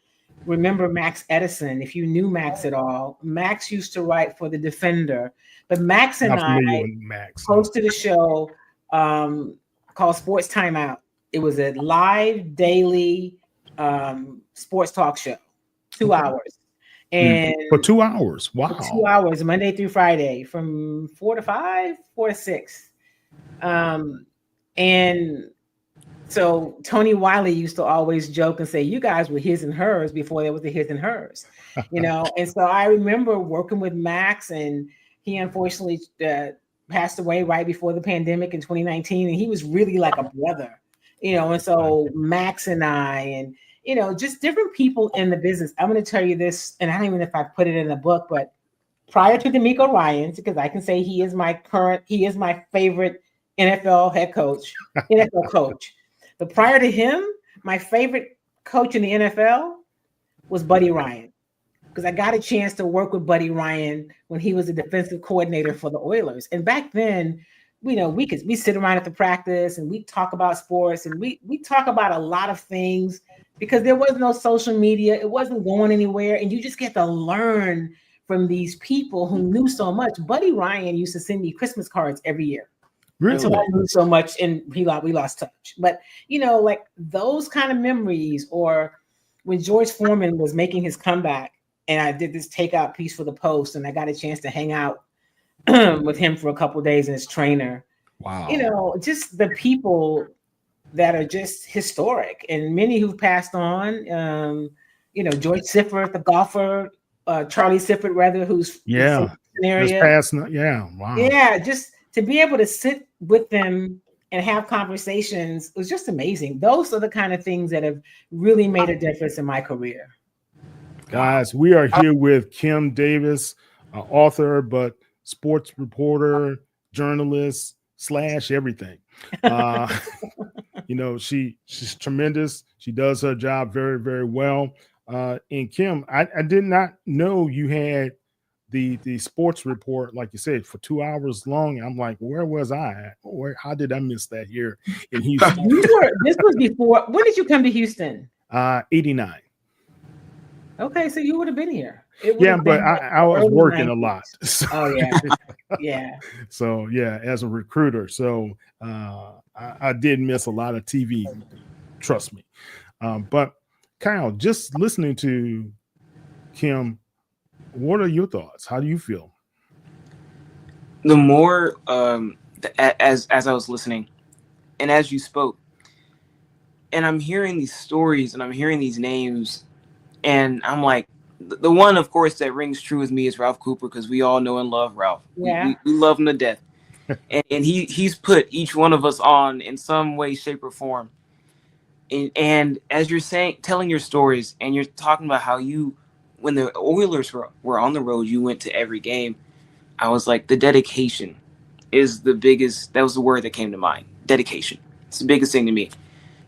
remember Max Edison, if you knew Max at all. Max used to write for The Defender. But Max and I hosted a show called Sports Timeout. It was a live daily sports talk show, 2 hours. And for 2 hours. Wow. For 2 hours, Monday through Friday, from 4 to 5, 4 to 6. And so Tony Wiley used to always joke and say, you guys were his and hers before there was a his and hers, And so I remember working with Max, and he unfortunately passed away right before the pandemic in 2019. And he was really like a brother, and so Max and I, and just different people in the business. I'm going to tell you this, and I don't even know if I put it in the book, but prior to D'Amico Ryans, because I can say he is my favorite NFL coach. But prior to him, my favorite coach in the NFL was Buddy Ryan, because I got a chance to work with Buddy Ryan when he was a defensive coordinator for the Oilers. And back then, we sit around at the practice and we talk about sports, and we talk about a lot of things because there was no social media. It wasn't going anywhere. And you just get to learn from these people who knew so much. Buddy Ryan used to send me Christmas cards every year. Really? Until I knew so much and we lost touch. But, like those kind of memories, or when George Foreman was making his comeback and I did this takeout piece for the Post and I got a chance to hang out with him for a couple of days and his trainer. Wow. Just the people that are just historic, and many who've passed on. George Sifford, the golfer, Charlie Sifford, rather, who's Yeah. Just area. passing. Yeah. Wow. Yeah, just to be able to sit with them and have conversations was just amazing. Those are the kind of things that have really made a difference in my career. Guys, we are here with Kim Davis, author, but sports reporter, journalist / everything. Uh, she's tremendous. She does her job very, very well. And Kim, I did not know you had the sports report, like you said, for 2 hours long. I'm like, where was I? How did I miss that here in Houston? This was before. When did you come to Houston? 89. Okay, so you would have been here. Yeah, but I was working 90s. A lot. So. Oh yeah, yeah. So yeah, as a recruiter, so I did miss a lot of TV. Trust me. But Kyle, just listening to Kim, what are your thoughts? How do you feel? The more as I was listening, and as you spoke, and I'm hearing these stories and I'm hearing these names, and I'm like, the one, of course, that rings true with me is Ralph Cooper, because we all know and love Ralph. Yeah. We love him to death. and he's put each one of us on in some way, shape, or form. And as you're telling your stories, and you're talking about how when the Oilers were on the road, you went to every game. I was like, the dedication is the biggest. That was the word that came to mind. Dedication. It's the biggest thing to me.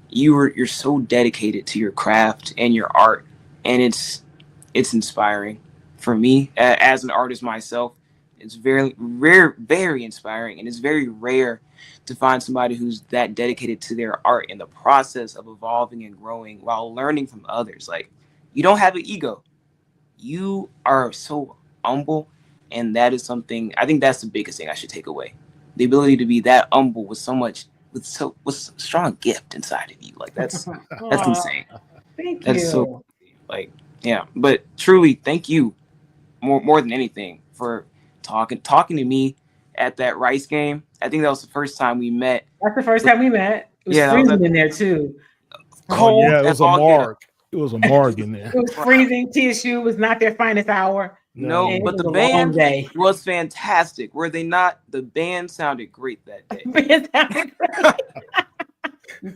You're so dedicated to your craft and your art, and it's inspiring for me as an artist myself. It's very rare, very inspiring, and it's very rare to find somebody who's that dedicated to their art in the process of evolving and growing while learning from others. Like, you don't have an ego. You are so humble, and that is something, I think that's the biggest thing I should take away. The ability to be that humble with strong gift inside of you. Like, that's insane. Thank that's you. So, like, yeah. But truly, thank you more than anything for talking to me at that Rice game. I think that was the first time we met. That's the first time we met. It was freezing in there too. Cold. Oh, yeah, it was a marg. It was a marg in there. It was freezing. TSU was not their finest hour. No, but the band was fantastic. Were they not? The band sounded great that day.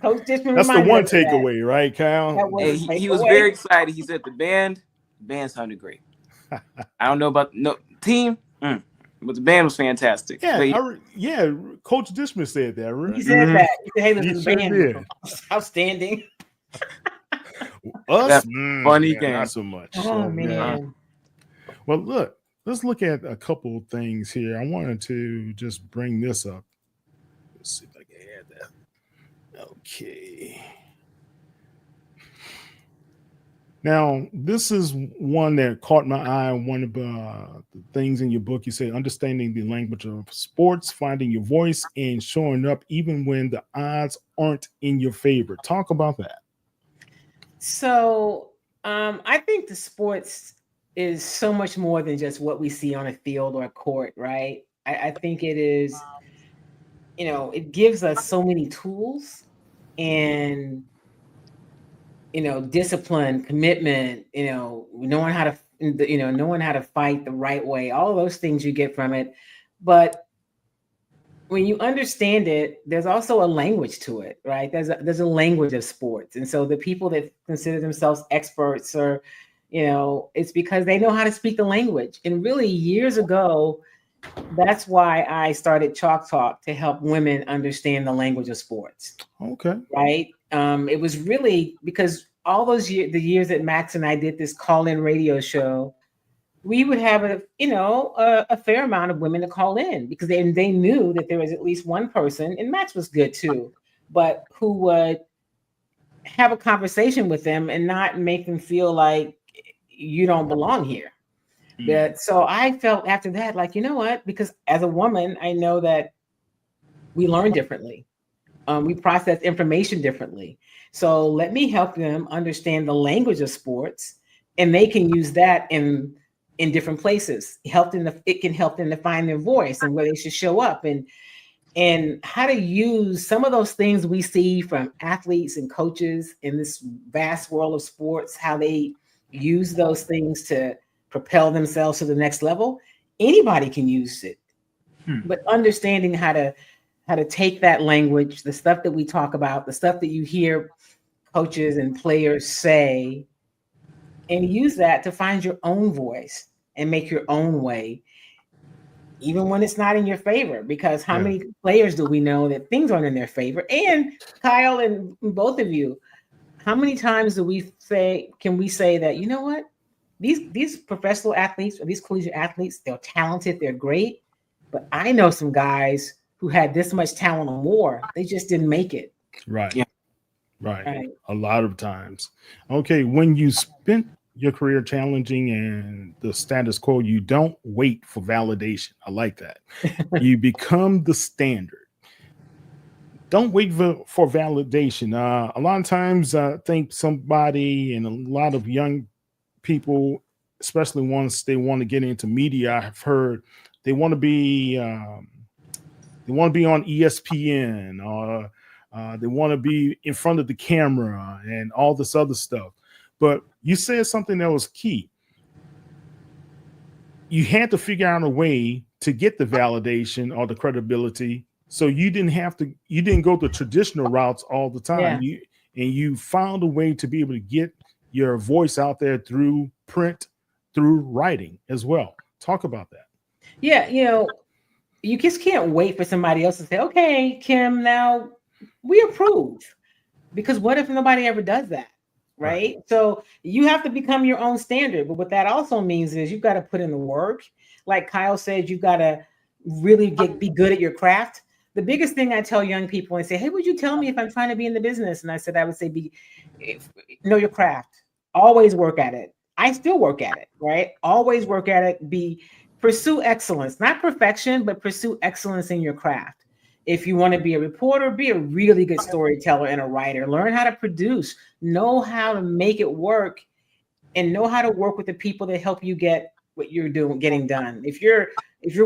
Coach Dishman, that's the one takeaway, right, Kyle? He was very excited. He said the band sounded great. I don't know about team, but the band was fantastic. Yeah, Coach Dishman said that. Right? He said that. He said, "Hey, listen, the band outstanding." Us, funny game, not so much. Oh man. Well, let's look at a couple of things here. I wanted to just bring this up. Let's see if I can add that. Okay. Now, this is one that caught my eye. One of the things in your book, you say, understanding the language of sports, finding your voice, and showing up even when the odds aren't in your favor. Talk about that. So I think the sports is so much more than just what we see on a field or a court, right? I think it is, it gives us so many tools and, discipline, commitment, knowing how to fight the right way, all of those things you get from it. But when you understand it, there's also a language to it, right? There's a language of sports. And so the people that consider themselves experts or, it's because they know how to speak the language. And really years ago, that's why I started Chalk Talk, to help women understand the language of sports. Okay. Right. It was really because all those the years that Max and I did this call-in radio show, we would have a fair amount of women to call in because they knew that there was at least one person, and Max was good too, but who would have a conversation with them and not make them feel like you don't belong here. So I felt after that, like, you know what? Because as a woman, I know that we learn differently. We process information differently. So let me help them understand the language of sports, and they can use that in different places. It can help them to find their voice and where they should show up, and how to use some of those things we see from athletes and coaches in this vast world of sports, how they use those things to propel themselves to the next level, anybody can use it. But understanding how to take that language, the stuff that we talk about, the stuff that you hear coaches and players say, and use that to find your own voice and make your own way, even when it's not in your favor. Because how many players do we know that things aren't in their favor? And Kyle and both of you, how many times do we say, can we say that, you know what? These professional athletes or these collegiate athletes, they're talented, they're great. But I know some guys who had this much talent or more, they just didn't make it. Right. Yeah. Right. A lot of times. Okay. When you spent your career challenging and the status quo, you don't wait for validation. I like that. You become the standard. Don't wait for validation. A lot of times, I think somebody and a lot of young people, especially once they want to get into media, I've heard they want to be on ESPN, or they want to be in front of the camera and all this other stuff. But you said something that was key. You had to figure out a way to get the validation or the credibility. So you didn't go the traditional routes all the time. Yeah. You found a way to be able to get your voice out there through print, through writing as well. Talk about that. Yeah, you just can't wait for somebody else to say, okay, Kim, now we approve. Because what if nobody ever does that? Right? So you have to become your own standard. But what that also means is you've got to put in the work. Like Kyle said, you've got to really be good at your craft. The biggest thing I tell young people and say, hey, would you tell me if I'm trying to be in the business? And I would say, know your craft. Always work at it. I still work at it, right? Always work at it. Pursue excellence, not perfection, but pursue excellence in your craft. If you want to be a reporter, be a really good storyteller and a writer. Learn how to produce, know how to make it work, and know how to work with the people that help you get what you're getting done. If you're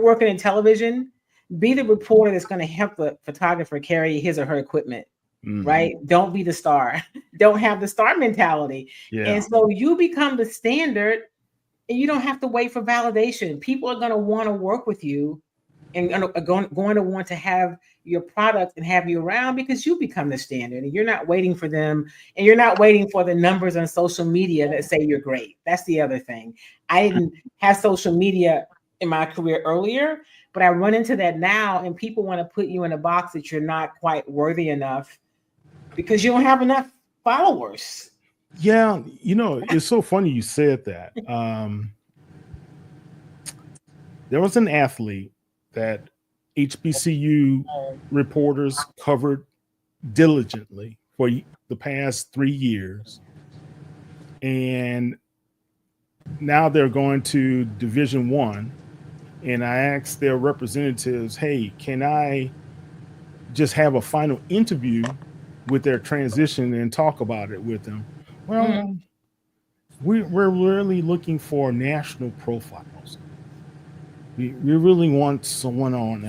working in television, be the reporter that's going to help the photographer carry his or her equipment. Right? Don't be the star. Don't have the star mentality. Yeah. And so you become the standard, and you don't have to wait for validation. People are going to want to work with you and are going to want to have your product and have you around because you become the standard, and you're not waiting for them, and you're not waiting for the numbers on social media that say you're great. That's the other thing. I didn't have social media in my career earlier, but I run into that now, and people want to put you in a box that you're not quite worthy enough because you don't have enough followers. Yeah, it's so funny you said that. There was an athlete that HBCU reporters covered diligently for the past 3 years. And now they're going to Division I. And I asked their representatives, hey, can I just have a final interview with their transition and talk about it with them? Well, we're really looking for national profiles. We really want someone on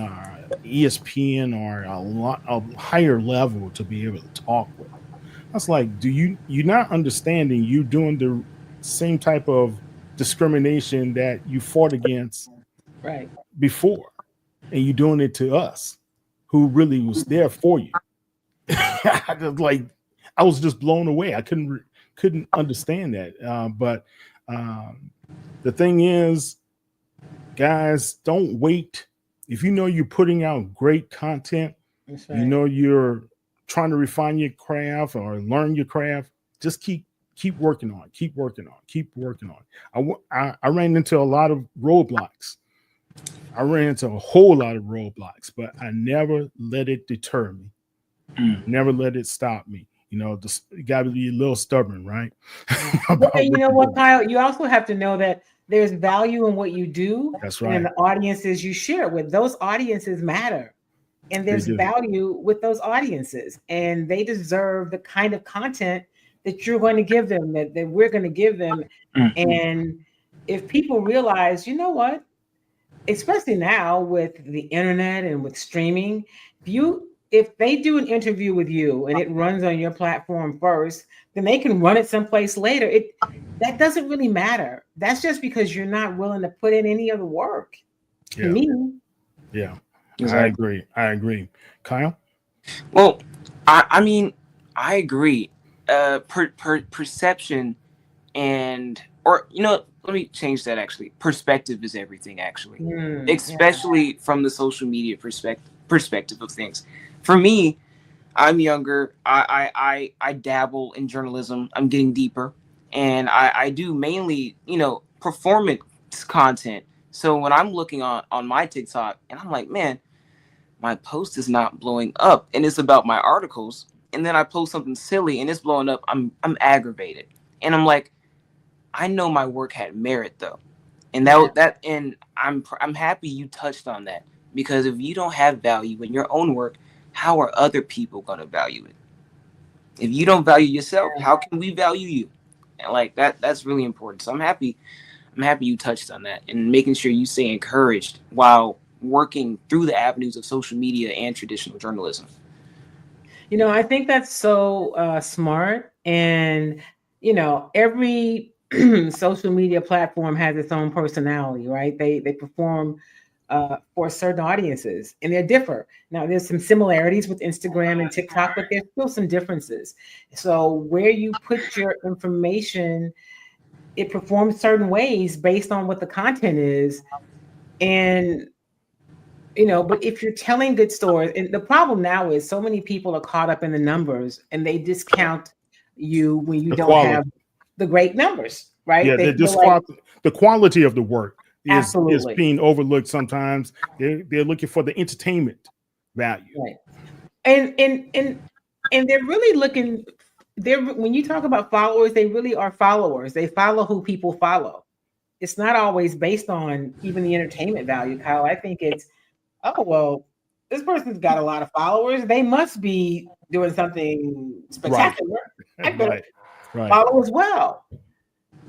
ESPN or a higher level to be able to talk with. I was like, you're not understanding you're doing the same type of discrimination that you fought against before, and you're doing it to us who really was there for you. I was just blown away. I couldn't understand that. But the thing is, guys, don't wait. If you know you're putting out great content, you're trying to refine your craft or learn your craft, just keep working on it. I ran into a lot of roadblocks. I ran into a whole lot of roadblocks, but I never let it deter me. Never let it stop me. Just you got to be a little stubborn, right? And you know what, Kyle? You also have to know that there's value in what you do. That's right. And the audiences you share with, those audiences matter. And there's value with those audiences. And they deserve the kind of content that you're going to give them, that we're going to give them. And if people realize, you know what, especially now with the internet and with streaming, if you if they do an interview with you and it runs on your platform first, then they can run it someplace later. That doesn't really matter. That's just because you're not willing to put in any other work. To Yeah. me. Yeah. I Exactly. agree. I agree. Kyle? Well, I mean, I agree. Perception and or let me change that. Actually, perspective is everything. Actually, Yeah. especially from the social media perspective of things. For me, I'm younger. I dabble in journalism. I'm getting deeper, and I do mainly performance content. So when I'm looking on my TikTok, and I'm like, man, my post is not blowing up, and it's about my articles, and then I post something silly and it's blowing up. I'm aggravated, and I'm like, I know my work had merit though, and Yeah. and I'm happy you touched on that, because if you don't have value in your own work, how are other people going to value it? If you don't value yourself, how can we value you? And like that's really important. So I'm happy you touched on that, and making sure you stay encouraged while working through the avenues of social media and traditional journalism. I think that's so smart. And, every social media platform has its own personality, right? They perform for certain audiences and they differ. Now, there's some similarities with Instagram and TikTok, but there's still some differences. So, where you put your information, it performs certain ways based on what the content is. And but if you're telling good stories, and the problem now is so many people are caught up in the numbers and they discount you when you The don't have quality. the great numbers, right? Yeah, They feel like the quality of the work is absolutely being overlooked sometimes. They're looking for the entertainment value. right. And they're really looking they're when you talk about followers, they really are followers. They follow who people follow. It's not always based on even the entertainment value, Kyle. I think it's, oh, well, this person's got a lot of followers. They must be doing something Right. spectacular. I better Right. Right. follow as well.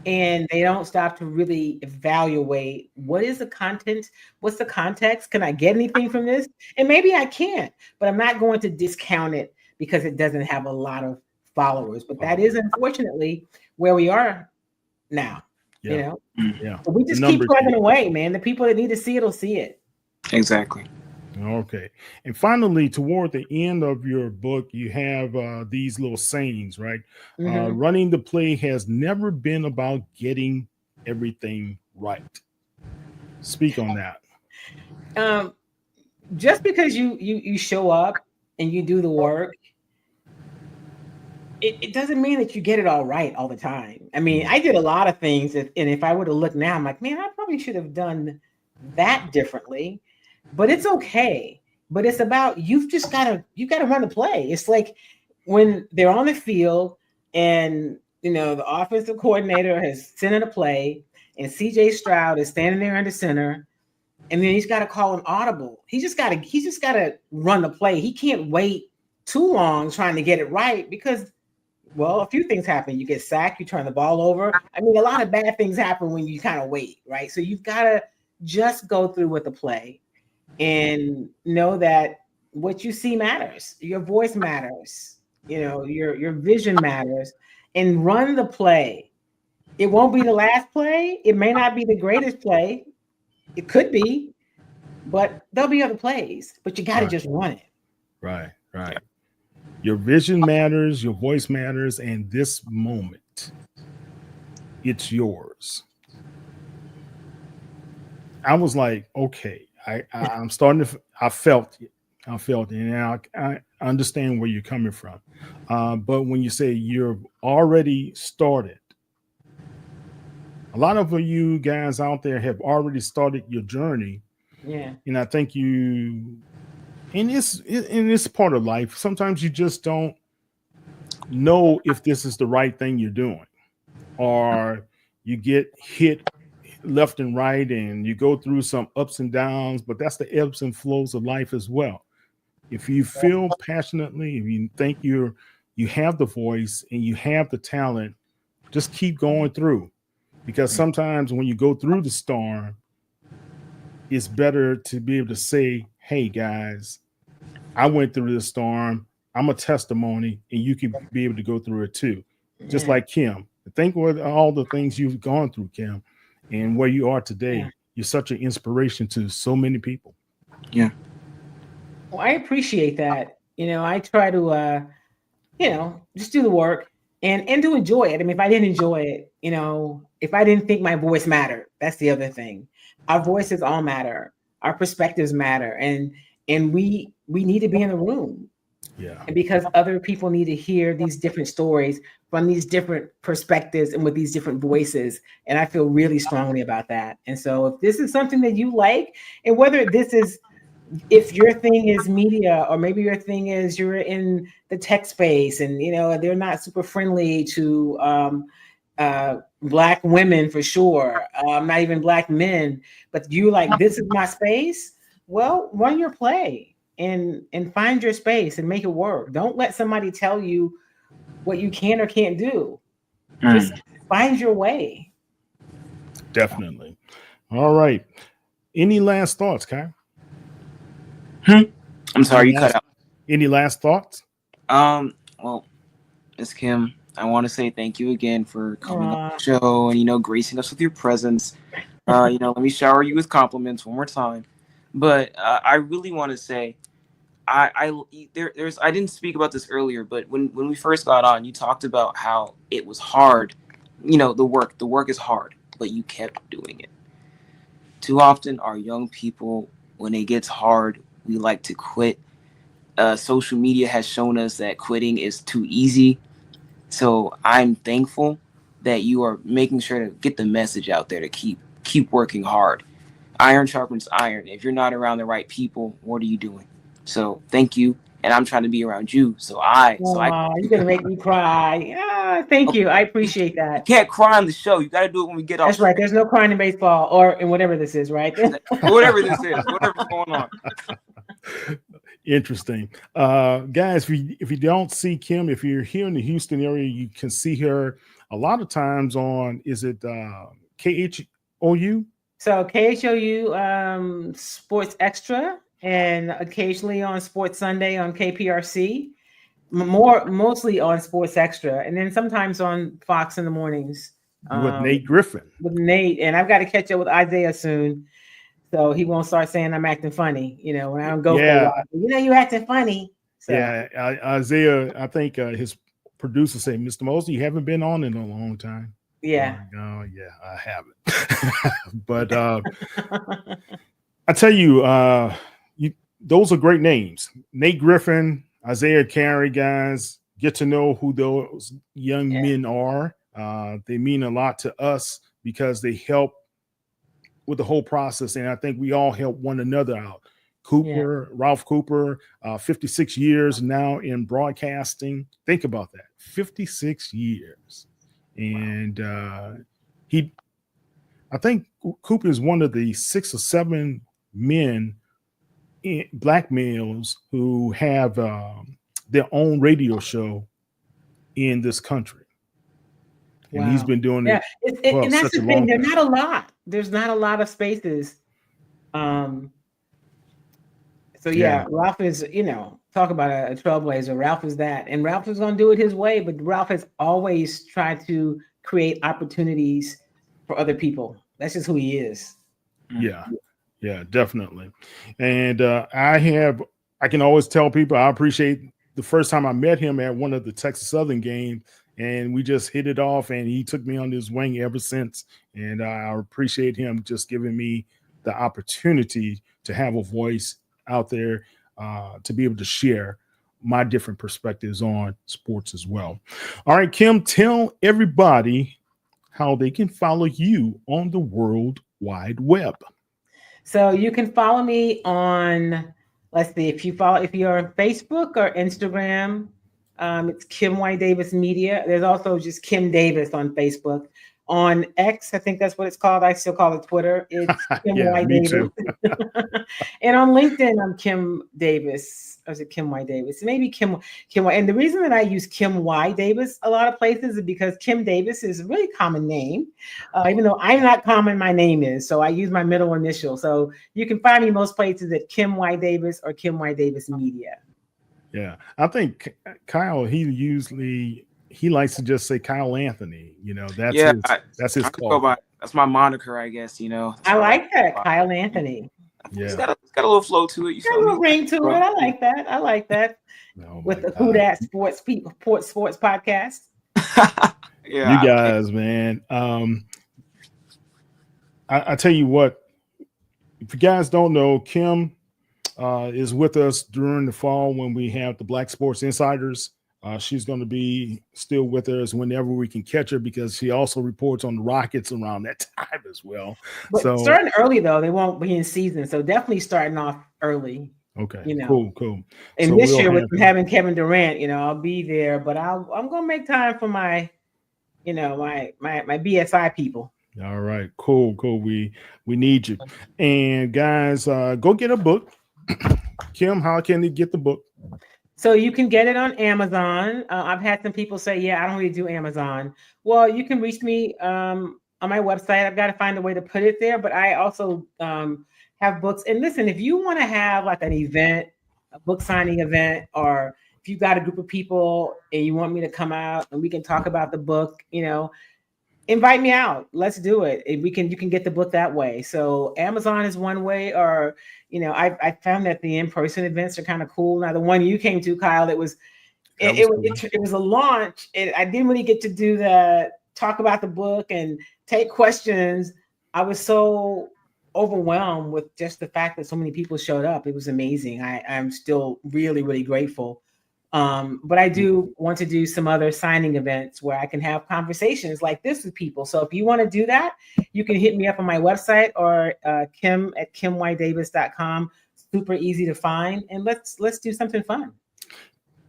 And they don't stop to really evaluate what is the content, what's the context, can I get anything from this? And maybe I can't, but I'm not going to discount it because it doesn't have a lot of followers. But that is unfortunately where we are now, you Yeah. know. Yeah. But we The just keep numbers. plugging away, man. The people that need to see it will see it. Exactly. Okay. And finally, toward the end of your book, you have these little sayings, right? Mhm. Running the play has never been about getting everything right. Speak on that. Um, just because you show up and you do the work, it doesn't mean that you get it all right all the time. I mean, I did a lot of things, and if I were to look now, I'm like, man, I probably should have done that differently. But it's okay. But it's about you gotta run the play. It's like when they're on the field and the offensive coordinator has sent in a play and CJ Stroud is standing there under center, and then he's got to call an audible. He just gotta run the play. He can't wait too long trying to get it right because, well, a few things happen. You get sacked, you turn the ball over. I mean, a lot of bad things happen when you kind of wait, right? So you've got to just go through with the play and know that what you see matters. Your voice matters. Your vision matters, and run the play. It won't be the last play. It may not be the greatest play. It could be, but there'll be other plays. But you got to Right. just run it. Right. Right. Your vision matters, your voice matters, and this moment, it's yours. I was like, okay, I'm starting to, I felt it, and I understand where you're coming from. But when you say you're already started, a lot of you guys out there have already started your journey, Yeah. and I think you, in this part of life, sometimes you just don't know if this is the right thing you're doing, or you get hit left and right and you go through some ups and downs, but that's the ebbs and flows of life as well. If you feel passionately, if you think you have the voice and you have the talent, just keep going through, because sometimes when you go through the storm, it's better to be able to say, hey guys, I went through this storm. I'm a testimony, and you can be able to go through it too. Just Yeah. like Kim. Think what all the things you've gone through, Kim, and where you are Yeah. today. You're such an inspiration to so many people. Yeah. Well, I appreciate that. I try to just do the work and to enjoy it. I mean, if I didn't enjoy it, if I didn't think my voice mattered, that's the other thing. Our voices all matter. Our perspectives matter. And we need to be in the room. Yeah, And because other people need to hear these different stories from these different perspectives and with these different voices. And I feel really strongly about that. And so if this is something that you like, and whether this is if your thing is media, or maybe your thing is you're in the tech space and they're not super friendly to black women for sure, not even black men, but you like, this is my space. Well, run your play and find your space and make it work. Don't let somebody tell you what you can or can't do. Just find your way. definitely. All right. Any last thoughts, Kai? I'm sorry, Any you cut last, out. any last thoughts? Well, Miss Kim, I want to say thank you again for coming on Aw. the show and gracing us with your presence. Let me shower you with compliments one more time. But I really want to say, I didn't speak about this earlier, but when we first got on, you talked about how it was hard. The work is hard, but you kept doing it. Too often, our young people, when it gets hard, we like to quit. Social media has shown us that quitting is too easy. So I'm thankful that you are making sure to get the message out there to keep working hard. Iron sharpens iron. If you're not around the right people, what are you doing? So thank you, and I'm trying to be around you. So I Aw, you're gonna make me cry. Thank you. I you, appreciate you that. can't cry on the show. You got to do it when we get That's off, right. There's no crying in baseball or in whatever this is, right? whatever this is, whatever's going on. Interesting. Guys, if you don't see Kim, if you're here in the Houston area, you can see her a lot of times on, is it KHOU? So KHOU Sports Extra, and occasionally on Sports Sunday on KPRC. Mostly on Sports Extra, and then sometimes on Fox in the mornings With um, Nate Griffin. with Nate. And I've got to catch up with Isaiah soon, so he won't start saying I'm acting funny. When I don't go for a Yeah, while, you acting funny. So yeah. Isaiah, I think his producer said, Mr. Mosley, you haven't been on in a long time. I'm yeah. like, oh, yeah, I haven't. But I tell you, those are great names. Nate Griffin, Isaiah Carey, guys. Get to know who those young Yeah. men are. They mean a lot to us because they help with the whole process. And I think we all help one another out. Cooper, Ralph Cooper, 56 years now in broadcasting. Think about that, 56 years. And I think Cooper is one of the 6 or 7 men, black males, who have their own radio show in this country. And he's Wow. been doing Yeah. it for And that's such a the thing. long There's time. not a lot. There's not a lot of spaces. So Yeah. yeah, Ralph is, talk about a trailblazer. Ralph is that, and Ralph is going to do it his way. But Ralph has always tried to create opportunities for other people. That's just who he is. Yeah. Yeah, definitely. And I can always tell people I appreciate the first time I met him at one of the Texas Southern games, and we just hit it off, and he took me on his wing ever since. And I appreciate him just giving me the opportunity to have a voice out there, to be able to share my different perspectives on sports as well. All right, Kim, tell everybody how they can follow you on the World Wide Web. So you can follow me on, let's see, if you're on Facebook or Instagram, it's Kim Y Davis Media. There's also just Kim Davis on Facebook. on X. I think that's what it's called. I still call it Twitter. It's Kim Yeah, Y. me Davis. too. And on LinkedIn, I'm Kim Davis. Or is it Kim Y. Davis? Maybe Kim Y. And the reason that I use Kim Y. Davis a lot of places is because Kim Davis is a really common name, even though I'm not common, my name is. So I use my middle initial. So you can find me most places at Kim Y. Davis or Kim Y. Davis Media. Yeah, I think Kyle, he likes to just say Kyle Anthony. You know, Yeah, that's his I just go call. by, that's my moniker, I guess. You know, that's I what like that, by. Kyle Anthony. It's Yeah. got a little flow to it. You Got a feel little me? ring to it. I like that. I like that. Oh With my the Who God. Dat Sports podcast. Yeah, You I like it. guys, man. I tell you what, if you guys don't know, Kim is with us during the fall when we have the Black Sports Insiders. She's going to be still with us whenever we can catch her because she also reports on the Rockets around that time as well. But So, starting early though, they won't be in season. So definitely starting off early. okay, You know. cool. And So this we'll year with have having Kevin Durant, you know, I'll be there, but I'm gonna make time for my, you know, my BSI people. all right, cool. We need you. And guys, go get a book. Kim, how can they get the book? So you can get it on Amazon. I've had some people say, "Yeah, I don't really do Amazon." Well, you can reach me on my website. I've got to find a way to put it there, but I also have books. And listen, if you want to have like an event, a book signing event, or if you've got a group of people and you want me to come out and we can talk about the book, you know, invite me out. Let's do it. You can get the book that way. So Amazon is one way, or you know, I found that the in-person events are kind of cool. Now the one you came to, Kyle, it was a launch. I didn't really get to do the talk about the book and take questions. I was so overwhelmed with just the fact that so many people showed up. It was amazing. I'm still really, really grateful. But I do want to do some other signing events where I can have conversations like this with people. So if you want to do that, you can hit me up on my website or Kim at KimYDavis.com. Super easy to find. And let's do something fun.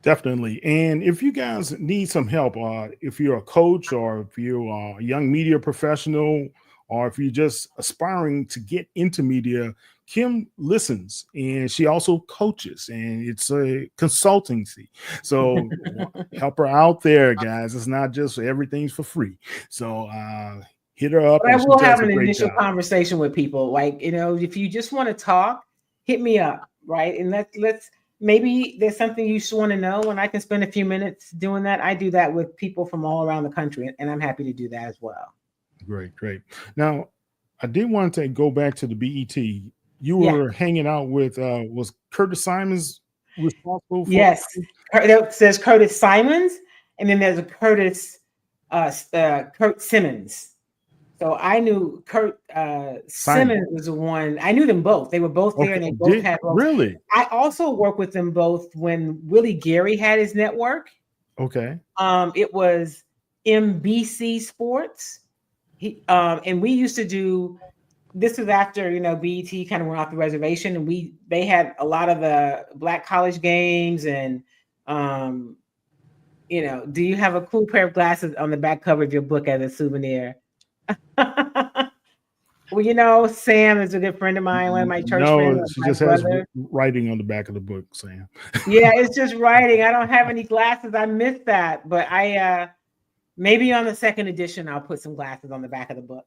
Definitely. And if you guys need some help, if you're a coach or if you're a young media professional, or if you're just aspiring to get into media, Kim listens and she also coaches, and it's a consultancy. So help her out there, guys. It's not just everything's for free. So hit her up. But I And she will does have a an great initial job. conversation with people. Like, you know, if you just want to talk, hit me up, right? And let's maybe there's something you just want to know, and I can spend a few minutes doing that. I do that with people from all around the country, and I'm happy to do that as well. Great. Now, I did want to go back to the BET. You were hanging out with was Curtis Simons responsible for? Yes, it says Curtis Simons, and then there's a Kurt Simmons. So I knew Kurt Simmons was the one. I knew them both. They were both there, and they both had roles. Really. I also worked with them both when Willie Gary had his network. Okay. It was MBC Sports. And we used to do. This was after, you know, BET kind of went off the reservation, and they had a lot of the black college games, and you know, do you have a cool pair of glasses on the back cover of your book as a souvenir? Well, you know, Sam is a good friend of mine, one of my church friends. No, she just has writing on the back of the book, Sam. Yeah, it's just writing. I don't have any glasses. I missed that, but I maybe on the second edition I'll put some glasses on the back of the book.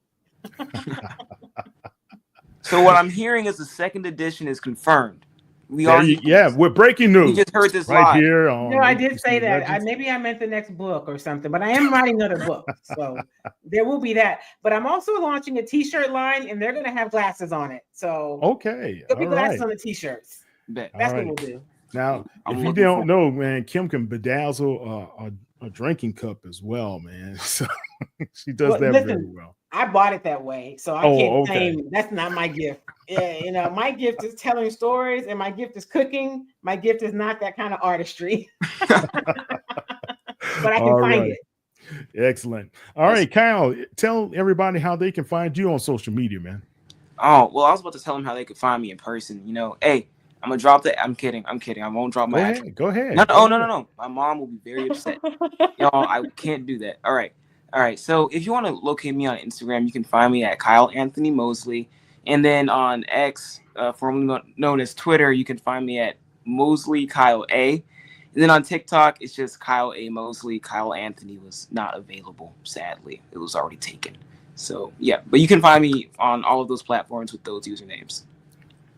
So what I'm hearing is the second edition is confirmed. We're breaking news. We just heard this right live. here. No, I did say that. Maybe I meant the next book or something, but I am writing another book, so there will be that. But I'm also launching a T-shirt line, and they're going to have glasses on it. So okay, there'll be glasses on the T-shirts. That's what we'll do. Now, if you don't know, man, Kim can bedazzle a drinking cup as well, man. So she does very well. I bought it that way, so I can't claim that's not my gift. Yeah, you know, my gift is telling stories, and my gift is cooking. My gift is not that kind of artistry, but I can find it. Excellent. All right, Kyle, tell everybody how they can find you on social media, man. Oh, well, I was about to tell them how they could find me in person. You know, hey, I'm gonna drop that. I'm kidding. I won't drop my address. Go ahead. No. My mom will be very upset. Y'all, I can't do that. All right. All right. So if you want to locate me on Instagram, you can find me at Kyle Anthony Mosley. And then on X, formerly known as Twitter, you can find me at Mosley Kyle A. And then on TikTok, it's just Kyle A. Mosley. Kyle Anthony was not available, sadly. It was already taken. So, yeah. But you can find me on all of those platforms with those usernames.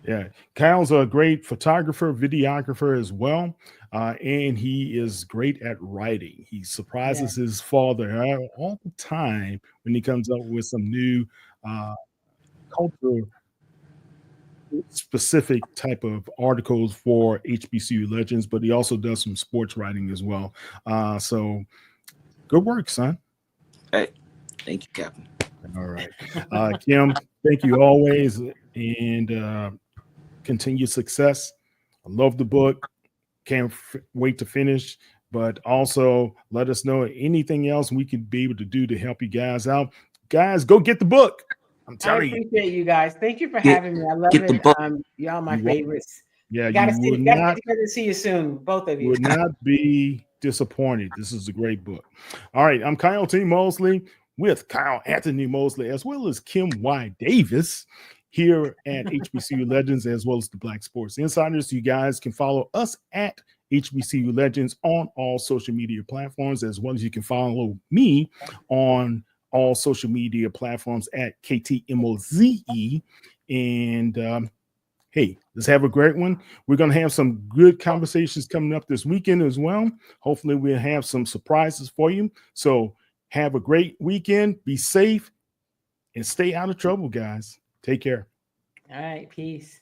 Yeah, Kyle's a great photographer, videographer as well, and he is great at writing. He surprises his father all the time when he comes up with some new uh, culture specific type of articles for HBCU Legends, but he also does some sports writing as well. So good work, son. Hey, thank you, Captain. All right, Kim, thank you always, and continued success. I love the book. Can't wait to finish. But also let us know anything else we can be able to do to help you guys out. Guys, go get the book. I'm I telling you. appreciate you guys. Thank you for having me. I love get the it. book. Y'all my You will- favorites. Yeah, Gotta you see, would gotta not get together to see you soon, both of you. would not be disappointed. This is a great book. All right, I'm Kyle T. Mosley with Kyle Anthony Mosley, as well as Kim Y. Davis here at HBCU Legends, as well as the Black Sports Insiders. You guys can follow us at HBCU Legends on all social media platforms, as well as you can follow me on all social media platforms at KTMOZE. And hey, let's have a great one. We're going to have some good conversations coming up this weekend as well. Hopefully, we'll have some surprises for you. So, have a great weekend. Be safe and stay out of trouble, guys. Take care. All right, peace.